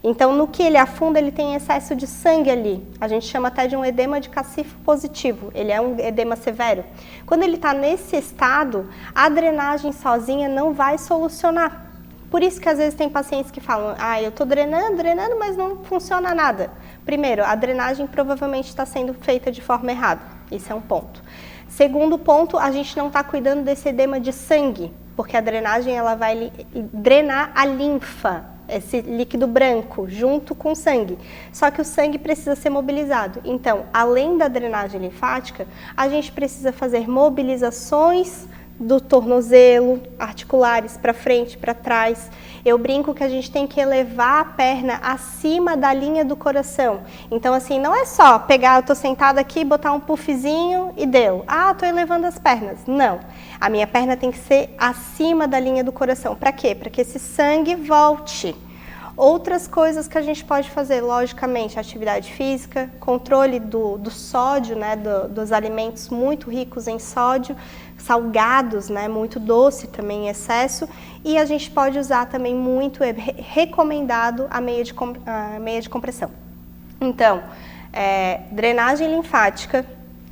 Então, no que ele afunda, ele tem excesso de sangue ali. A gente chama até de um edema de cacifo positivo, ele é um edema severo. Quando ele está nesse estado, a drenagem sozinha não vai solucionar. Por isso que às vezes tem pacientes que falam, eu estou drenando, mas não funciona nada. Primeiro, a drenagem provavelmente está sendo feita de forma errada. Isso é um ponto. Segundo ponto, a gente não está cuidando desse edema de sangue, porque a drenagem ela vai drenar a linfa, esse líquido branco, junto com o sangue. Só que o sangue precisa ser mobilizado. Então, além da drenagem linfática, a gente precisa fazer mobilizações do tornozelo, articulares para frente, para trás. Eu brinco que a gente tem que elevar a perna acima da linha do coração. Então, assim, não é só pegar, eu tô sentada aqui, botar um puffzinho e deu. Tô elevando as pernas. Não. A minha perna tem que ser acima da linha do coração. Para quê? Para que esse sangue volte. Outras coisas que a gente pode fazer, logicamente, atividade física, controle do sódio, né, dos alimentos muito ricos em sódio, salgados, né, muito doce também em excesso, e a gente pode usar também muito, recomendado, a meia de compressão. Então, drenagem linfática,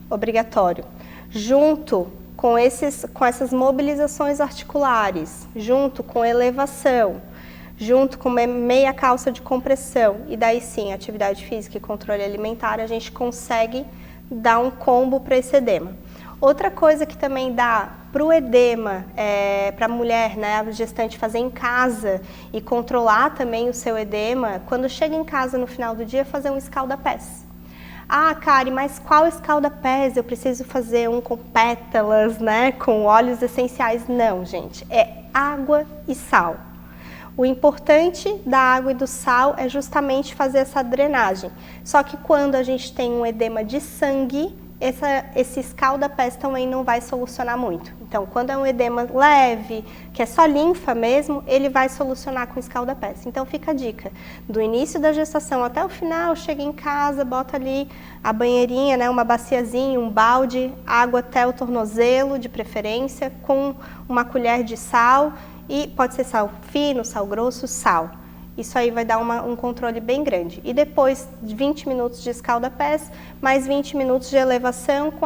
obrigatório, junto com essas mobilizações articulares, junto com elevação, junto com meia calça de compressão, e daí sim, atividade física e controle alimentar, a gente consegue dar um combo para esse edema. Outra coisa que também dá para o edema, para a mulher, né, a gestante fazer em casa e controlar também o seu edema, quando chega em casa no final do dia, fazer um escalda-pés. Ah, Kari, mas qual escalda-pés? Eu preciso fazer um com pétalas, né, com óleos essenciais? Não, gente, é água e sal. O importante da água e do sal é justamente fazer essa drenagem. Só que quando a gente tem um edema de sangue, esse escalda-pés também não vai solucionar muito. Então, quando é um edema leve, que é só linfa mesmo, ele vai solucionar com escalda-pés. Então, fica a dica. Do início da gestação até o final, chega em casa, bota ali a banheirinha, né, uma baciazinha, um balde, água até o tornozelo, de preferência, com uma colher de sal. E pode ser sal fino, sal grosso, sal. Isso aí vai dar um controle bem grande. E depois de 20 minutos de escalda-pés, mais 20 minutos de elevação com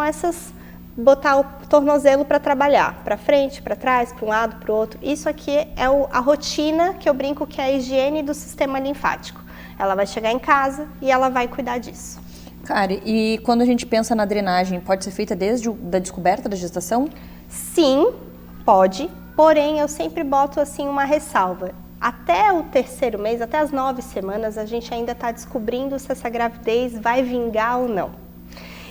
botar o tornozelo para trabalhar. Para frente, para trás, para um lado, para o outro. Isso aqui é a rotina que eu brinco que é a higiene do sistema linfático. Ela vai chegar em casa e ela vai cuidar disso. Kari, e quando a gente pensa na drenagem, pode ser feita desde a descoberta da gestação? Sim, pode. Porém, eu sempre boto assim uma ressalva. Até o 3º mês, até as 9 semanas, a gente ainda está descobrindo se essa gravidez vai vingar ou não.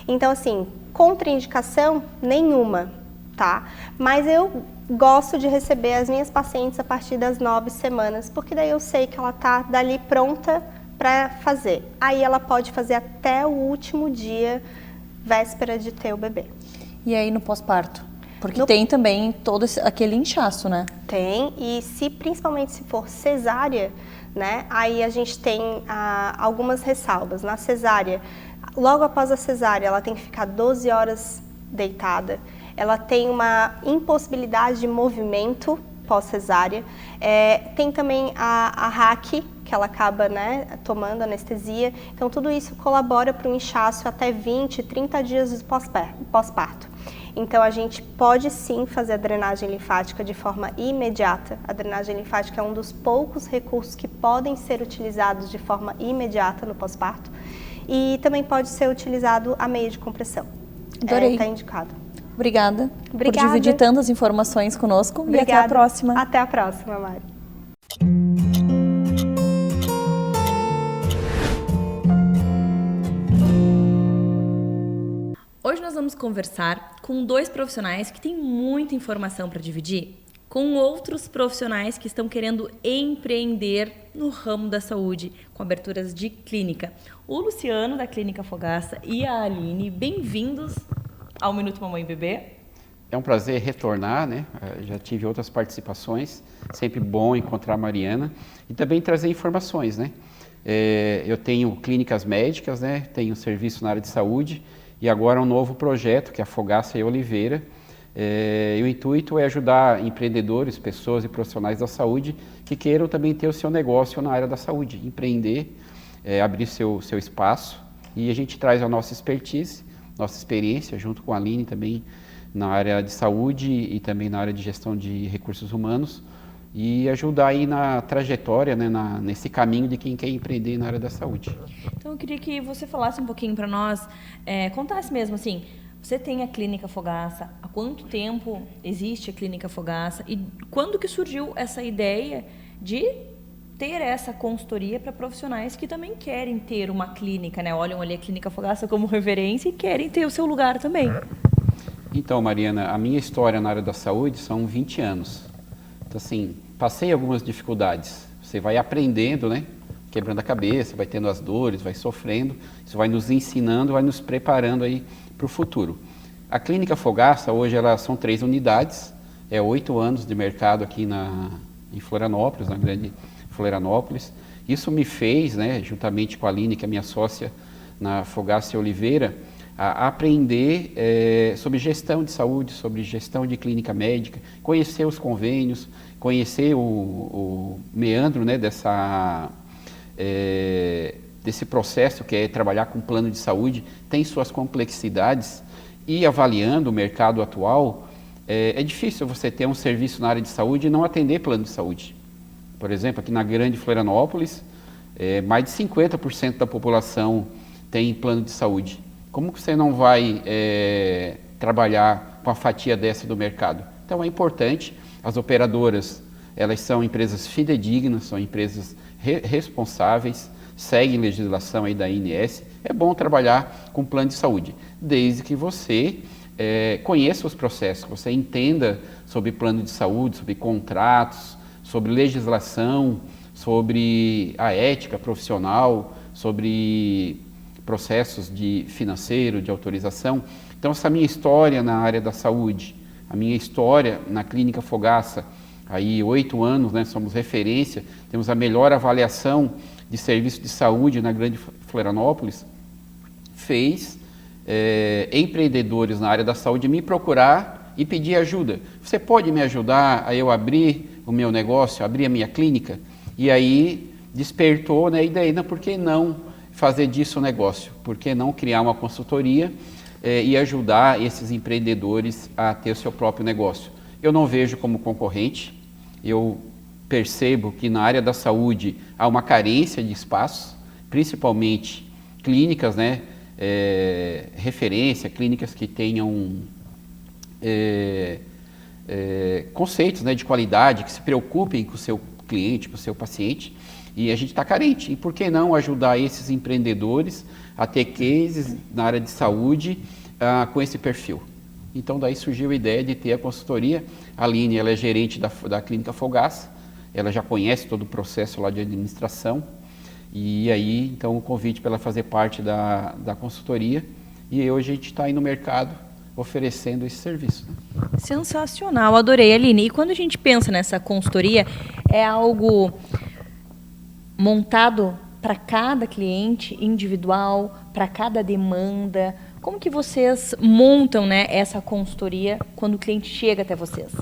Então, assim, contraindicação nenhuma, tá? Mas eu gosto de receber as minhas pacientes a partir das 9 semanas, porque daí eu sei que ela tá dali pronta para fazer. Aí ela pode fazer até o último dia, véspera de ter o bebê. E aí no pós-parto? Porque tem também todo aquele inchaço, né? Tem, e principalmente se for cesárea, né, aí a gente tem algumas ressalvas. Na cesárea, logo após a cesárea, ela tem que ficar 12 horas deitada, ela tem uma impossibilidade de movimento pós-cesárea, tem também a RAC, que ela acaba, né, tomando anestesia, então tudo isso colabora para um inchaço até 20, 30 dias pós-parto. Então, a gente pode sim fazer a drenagem linfática de forma imediata. A drenagem linfática é um dos poucos recursos que podem ser utilizados de forma imediata no pós-parto. E também pode ser utilizado a meia de compressão. Adorei. Está indicado. Obrigada por dividir tantas informações conosco. Obrigada. E até a próxima. Até a próxima, Mari. Hoje nós vamos conversar com 2 profissionais que têm muita informação para dividir com outros profissionais que estão querendo empreender no ramo da saúde, com aberturas de clínica. O Luciano, da Clínica Fogaça, e a Aline, bem-vindos ao Minuto Mamãe e Bebê. É um prazer retornar, né? Já tive outras participações, sempre bom encontrar a Mariana e também trazer informações, né? Eu tenho clínicas médicas, né? Tenho serviço na área de saúde e agora um novo projeto que é a Fogaça e Oliveira. E o intuito é ajudar empreendedores, pessoas e profissionais da saúde que queiram também ter o seu negócio na área da saúde, empreender, abrir seu espaço, e a gente traz a nossa expertise, nossa experiência, junto com a Aline também na área de saúde e também na área de gestão de recursos humanos, e ajudar aí na trajetória, né, nesse caminho de quem quer empreender na área da saúde. Então eu queria que você falasse um pouquinho para nós, contasse mesmo assim, você tem a Clínica Fogaça, há quanto tempo existe a Clínica Fogaça e quando que surgiu essa ideia de ter essa consultoria para profissionais que também querem ter uma clínica, né? Olham ali a Clínica Fogaça como referência e querem ter o seu lugar também. Então, Mariana, a minha história na área da saúde são 20 anos. Então, assim, passei algumas dificuldades. Você vai aprendendo, né? Quebrando a cabeça, vai tendo as dores, vai sofrendo. Isso vai nos ensinando, vai nos preparando aí para o futuro. A Clínica Fogaça, hoje, são 3 unidades. 8 anos de mercado aqui em Florianópolis, na grande Florianópolis. Isso me fez, né, juntamente com a Aline, que é minha sócia na Fogaça Oliveira, a aprender sobre gestão de saúde, sobre gestão de clínica médica, conhecer os convênios, conhecer o meandro, né, desse processo que é trabalhar com plano de saúde, tem suas complexidades, e avaliando o mercado atual, é difícil você ter um serviço na área de saúde e não atender plano de saúde. Por exemplo, aqui na Grande Florianópolis, mais de 50% da população tem plano de saúde. Como que você não vai trabalhar com a fatia dessa do mercado? Então é importante, as operadoras, elas são empresas fidedignas, são empresas responsáveis, seguem legislação aí da ANS. É bom trabalhar com plano de saúde, desde que você conheça os processos, que você entenda sobre plano de saúde, sobre contratos, sobre legislação, sobre a ética profissional, sobre processos de financeiro, de autorização. Então, essa minha história na área da saúde, a minha história na Clínica Fogaça, aí 8 anos, né, somos referência, temos a melhor avaliação de serviço de saúde na Grande Florianópolis, fez empreendedores na área da saúde me procurar e pedir ajuda. Você pode me ajudar a eu abrir o meu negócio, abrir a minha clínica? E aí despertou, né, a ideia, por que não fazer disso um negócio? Por que não criar uma consultoria e ajudar esses empreendedores a ter o seu próprio negócio? Eu não vejo como concorrente, eu percebo que na área da saúde há uma carência de espaços, principalmente clínicas, né, referência, clínicas que tenham conceitos, né, de qualidade, que se preocupem com o seu cliente, com o seu paciente, e a gente está carente. E por que não ajudar esses empreendedores a ter cases na área de saúde com esse perfil? Então daí surgiu a ideia de ter a consultoria. A Aline, ela é gerente da Clínica Fogaça, ela já conhece todo o processo lá de administração, e aí então o convite para ela fazer parte da consultoria, e hoje a gente está aí no mercado oferecendo esse serviço. Sensacional, adorei, Aline. E quando a gente pensa nessa consultoria, é algo montado para cada cliente individual, para cada demanda? Como que vocês montam, né, essa consultoria quando o cliente chega até vocês?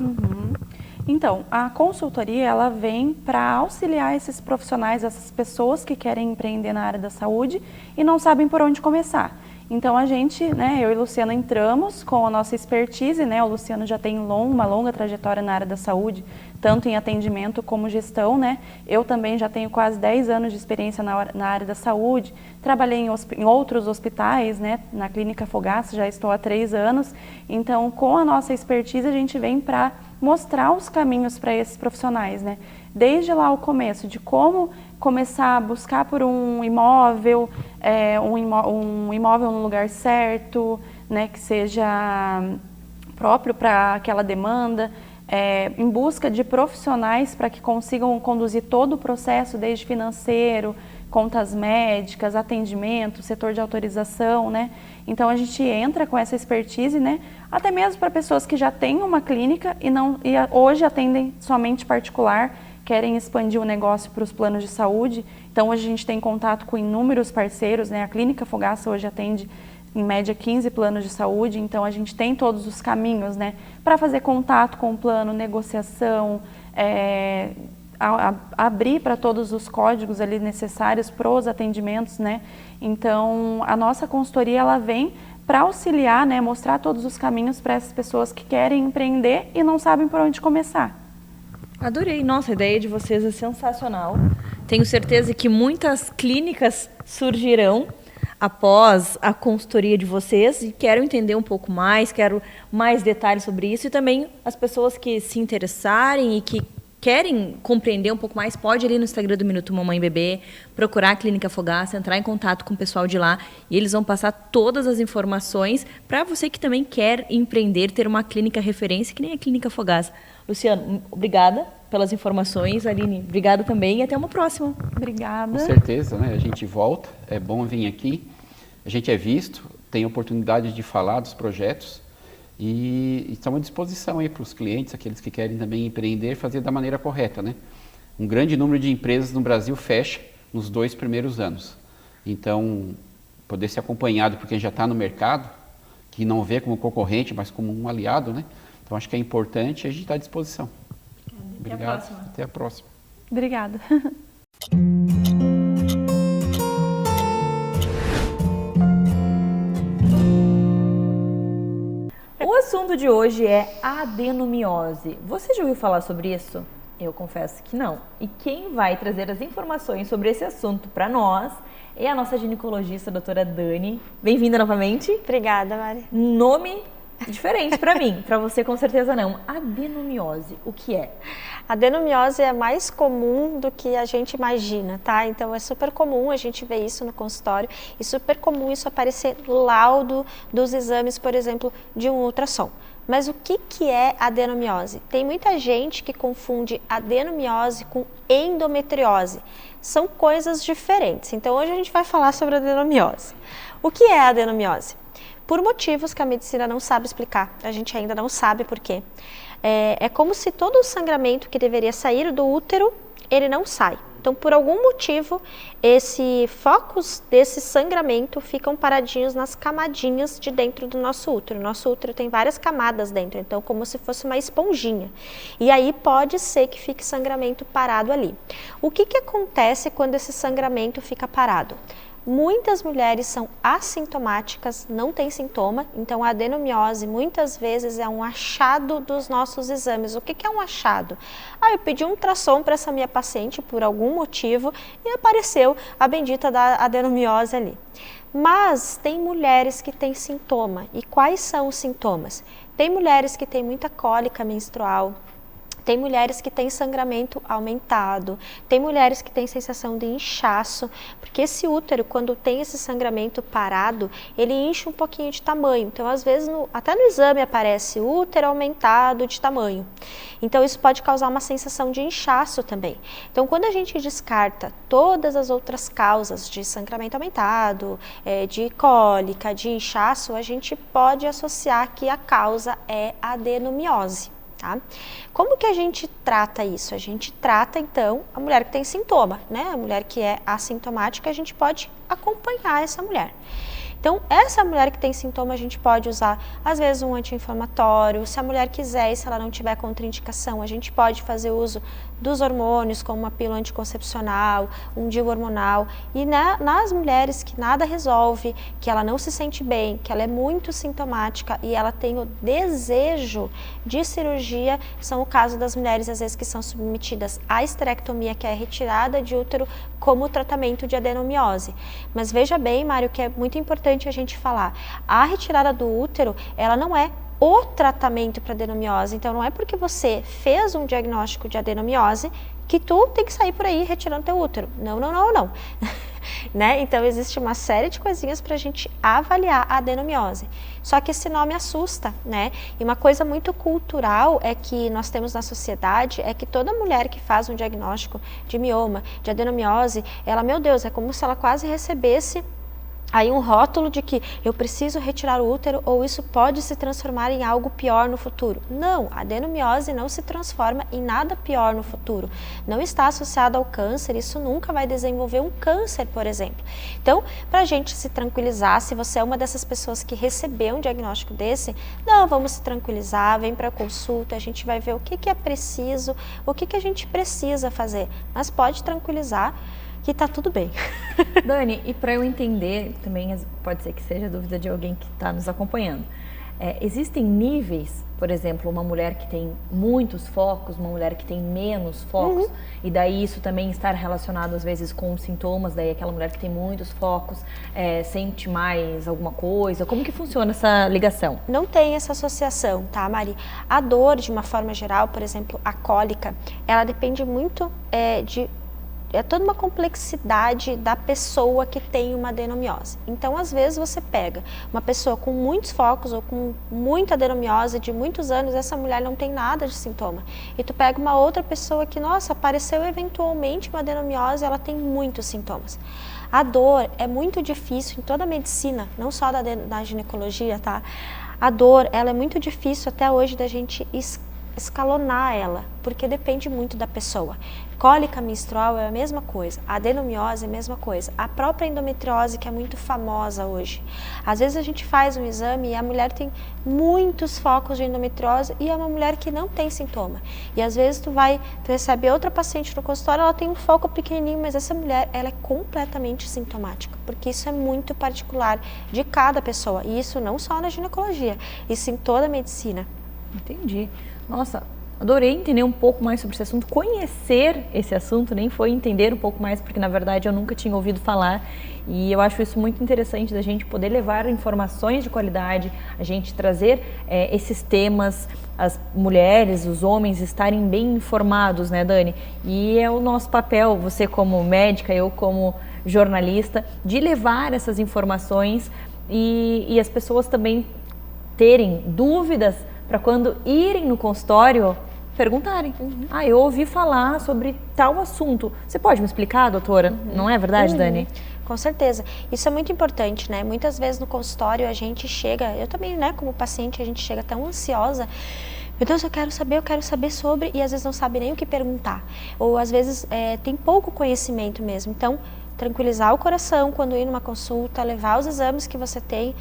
Então, a consultoria, ela vem para auxiliar esses profissionais, essas pessoas que querem empreender na área da saúde e não sabem por onde começar. Então, a gente, né, eu e o Luciano entramos com a nossa expertise, né, o Luciano já tem uma longa trajetória na área da saúde, tanto em atendimento como gestão, né. Eu também já tenho quase 10 anos de experiência na área da saúde, trabalhei em outros hospitais, né, na Clínica Fogaça, já estou há 3 anos. Então, com a nossa expertise, a gente vem para mostrar os caminhos para esses profissionais, né. Desde lá o começo, de como começar a buscar por um imóvel, um imóvel no lugar certo, né, que seja próprio para aquela demanda, em busca de profissionais para que consigam conduzir todo o processo, desde financeiro, contas médicas, atendimento, setor de autorização, né? Então a gente entra com essa expertise, né? Até mesmo para pessoas que já têm uma clínica e hoje atendem somente particular, querem expandir o negócio para os planos de saúde. Então hoje a gente tem contato com inúmeros parceiros, né? A Clínica Fogaça hoje atende em média 15 planos de saúde, então a gente tem todos os caminhos, né, para fazer contato com o plano, negociação, abrir para todos os códigos ali necessários para os atendimentos, né. Então a nossa consultoria, ela vem para auxiliar, né, mostrar todos os caminhos para essas pessoas que querem empreender e não sabem por onde começar. Adorei, nossa, a ideia de vocês é sensacional. Tenho certeza que muitas clínicas surgirão após a consultoria de vocês e quero entender um pouco mais, quero mais detalhes sobre isso, e também as pessoas que se interessarem e que querem compreender um pouco mais, pode ir ali no Instagram do Minuto Mamãe Bebê, procurar a Clínica Fogaça, entrar em contato com o pessoal de lá e eles vão passar todas as informações para você que também quer empreender, ter uma clínica referência, que nem a Clínica Fogaça. Luciano, obrigada pelas informações. Aline, obrigada também e até uma próxima. Obrigada. Com certeza, né? A gente volta, é bom vir aqui, a gente é visto, tem oportunidade de falar dos projetos e estamos à disposição aí para os clientes, aqueles que querem também empreender, fazer da maneira correta, né? Um grande número de empresas no Brasil fecha nos 2 primeiros anos. Então, poder ser acompanhado por quem já está no mercado, que não vê como concorrente, mas como um aliado, né? Então, acho que é importante e a gente está à disposição. Até Obrigado. a próxima. Até a próxima. Obrigada. O assunto de hoje é adenomiose. Você já ouviu falar sobre isso? Eu confesso que não. E quem vai trazer as informações sobre esse assunto para nós é a nossa ginecologista, a doutora Dani. Bem-vinda novamente. Obrigada, Mari. Nome diferente para mim, para você com certeza não. Adenomiose, o que é? A adenomiose é mais comum do que a gente imagina, tá? Então é super comum a gente ver isso no consultório e super comum isso aparecer no laudo dos exames, por exemplo, de um ultrassom. Mas o que é adenomiose? Tem muita gente que confunde adenomiose com endometriose. São coisas diferentes. Então hoje a gente vai falar sobre adenomiose. O que é adenomiose? Por motivos que a medicina não sabe explicar, a gente ainda não sabe por quê. É como se todo o sangramento que deveria sair do útero, ele não sai. Então, por algum motivo, esses focos desse sangramento ficam paradinhos nas camadinhas de dentro do nosso útero. Nosso útero tem várias camadas dentro, então como se fosse uma esponjinha. E aí pode ser que fique sangramento parado ali. O que acontece quando esse sangramento fica parado? Muitas mulheres são assintomáticas, não tem sintoma, então a adenomiose muitas vezes é um achado dos nossos exames. O que é um achado? Eu pedi um ultrassom para essa minha paciente por algum motivo e apareceu a bendita da adenomiose ali. Mas tem mulheres que têm sintoma. E quais são os sintomas? Tem mulheres que têm muita cólica menstrual. Tem mulheres que têm sangramento aumentado, tem mulheres que têm sensação de inchaço, porque esse útero, quando tem esse sangramento parado, ele enche um pouquinho de tamanho. Então, às vezes, até no exame aparece útero aumentado de tamanho. Então, isso pode causar uma sensação de inchaço também. Então, quando a gente descarta todas as outras causas de sangramento aumentado, de cólica, de inchaço, a gente pode associar que a causa é adenomiose. Tá? Como que a gente trata isso? A gente trata, então, a mulher que tem sintoma, né? A mulher que é assintomática, a gente pode acompanhar essa mulher. Então, essa mulher que tem sintoma, a gente pode usar, às vezes, um anti-inflamatório. Se a mulher quiser e se ela não tiver contraindicação, a gente pode fazer uso dos hormônios, como uma pílula anticoncepcional, um DIU hormonal. E nas mulheres que nada resolve, que ela não se sente bem, que ela é muito sintomática e ela tem o desejo de cirurgia, são o caso das mulheres, às vezes, que são submetidas à esterectomia, que é a retirada de útero, como tratamento de adenomiose. Mas veja bem, Mário, que é muito importante a gente falar. A retirada do útero, ela não é o tratamento para adenomiose. Então, não é porque você fez um diagnóstico de adenomiose que tu tem que sair por aí retirando teu útero. Não, não, não, não. Né? Então, existe uma série de coisinhas para a gente avaliar a adenomiose. Só que esse nome assusta, né? E uma coisa muito cultural é que nós temos na sociedade, é que toda mulher que faz um diagnóstico de mioma, de adenomiose, ela, meu Deus, é como se ela quase recebesse aí um rótulo de que eu preciso retirar o útero ou isso pode se transformar em algo pior no futuro. Não, a adenomiose não se transforma em nada pior no futuro. Não está associada ao câncer, isso nunca vai desenvolver um câncer, por exemplo. Então, para a gente se tranquilizar, se você é uma dessas pessoas que recebeu um diagnóstico desse, não, vamos se tranquilizar, vem para a consulta, a gente vai ver o que é preciso, o que a gente precisa fazer, mas pode tranquilizar que tá tudo bem. Dani, e para eu entender, também pode ser que seja dúvida de alguém que está nos acompanhando, existem níveis, por exemplo, uma mulher que tem muitos focos, uma mulher que tem menos focos, e daí isso também estar relacionado às vezes com sintomas, daí aquela mulher que tem muitos focos sente mais alguma coisa, como que funciona essa ligação? Não tem essa associação, tá, Mari? A dor, de uma forma geral, por exemplo, a cólica, ela depende muito é toda uma complexidade da pessoa que tem uma adenomiose. Então, às vezes, você pega uma pessoa com muitos focos ou com muita adenomiose de muitos anos, essa mulher não tem nada de sintoma. E tu pega uma outra pessoa que, nossa, apareceu eventualmente uma adenomiose, ela tem muitos sintomas. A dor é muito difícil em toda a medicina, não só da ginecologia, tá? A dor, ela é muito difícil até hoje da gente escalonar ela, porque depende muito da pessoa. Cólica menstrual é a mesma coisa, a adenomiose é a mesma coisa, a própria endometriose, que é muito famosa hoje. Às vezes a gente faz um exame e a mulher tem muitos focos de endometriose e é uma mulher que não tem sintoma. E às vezes tu recebe outra paciente no consultório, ela tem um foco pequenininho, mas essa mulher, ela é completamente sintomática, porque isso é muito particular de cada pessoa, e isso não só na ginecologia, isso em toda a medicina. Entendi. Nossa, adorei entender um pouco mais sobre esse assunto, conhecer esse assunto, nem foi entender um pouco mais, porque na verdade eu nunca tinha ouvido falar, e eu acho isso muito interessante da gente poder levar informações de qualidade, a gente trazer esses temas, as mulheres, os homens estarem bem informados, né, Dani? E é o nosso papel, você como médica, eu como jornalista, de levar essas informações e as pessoas também terem dúvidas para quando irem no consultório, perguntarem. Ah, eu ouvi falar sobre tal assunto. Você pode me explicar, doutora? Não é verdade, Dani? Com certeza. Isso é muito importante, né? Muitas vezes no consultório a gente chega, eu também, né, como paciente, a gente chega tão ansiosa. Meu Deus, eu quero saber sobre, e às vezes não sabe nem o que perguntar. Ou às vezes tem pouco conhecimento mesmo. Então, tranquilizar o coração quando ir numa consulta, levar os exames que você tem,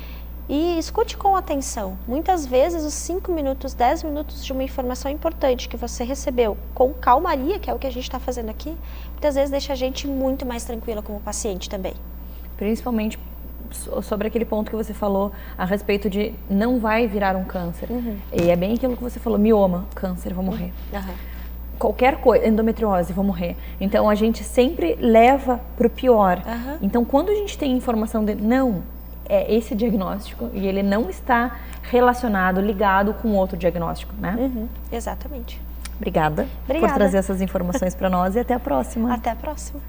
e escute com atenção. Muitas vezes os 5 minutos, 10 minutos de uma informação importante que você recebeu com calmaria, que é o que a gente está fazendo aqui, muitas vezes deixa a gente muito mais tranquila como paciente também. Principalmente sobre aquele ponto que você falou a respeito de não vai virar um câncer. E é bem aquilo que você falou, mioma, câncer, vou morrer. Qualquer coisa, endometriose, vou morrer. Então a gente sempre leva para o pior. Então quando a gente tem informação de não, é esse diagnóstico e ele não está relacionado, ligado com outro diagnóstico, né? Exatamente. Obrigada por trazer essas informações para nós e até a próxima. Até a próxima.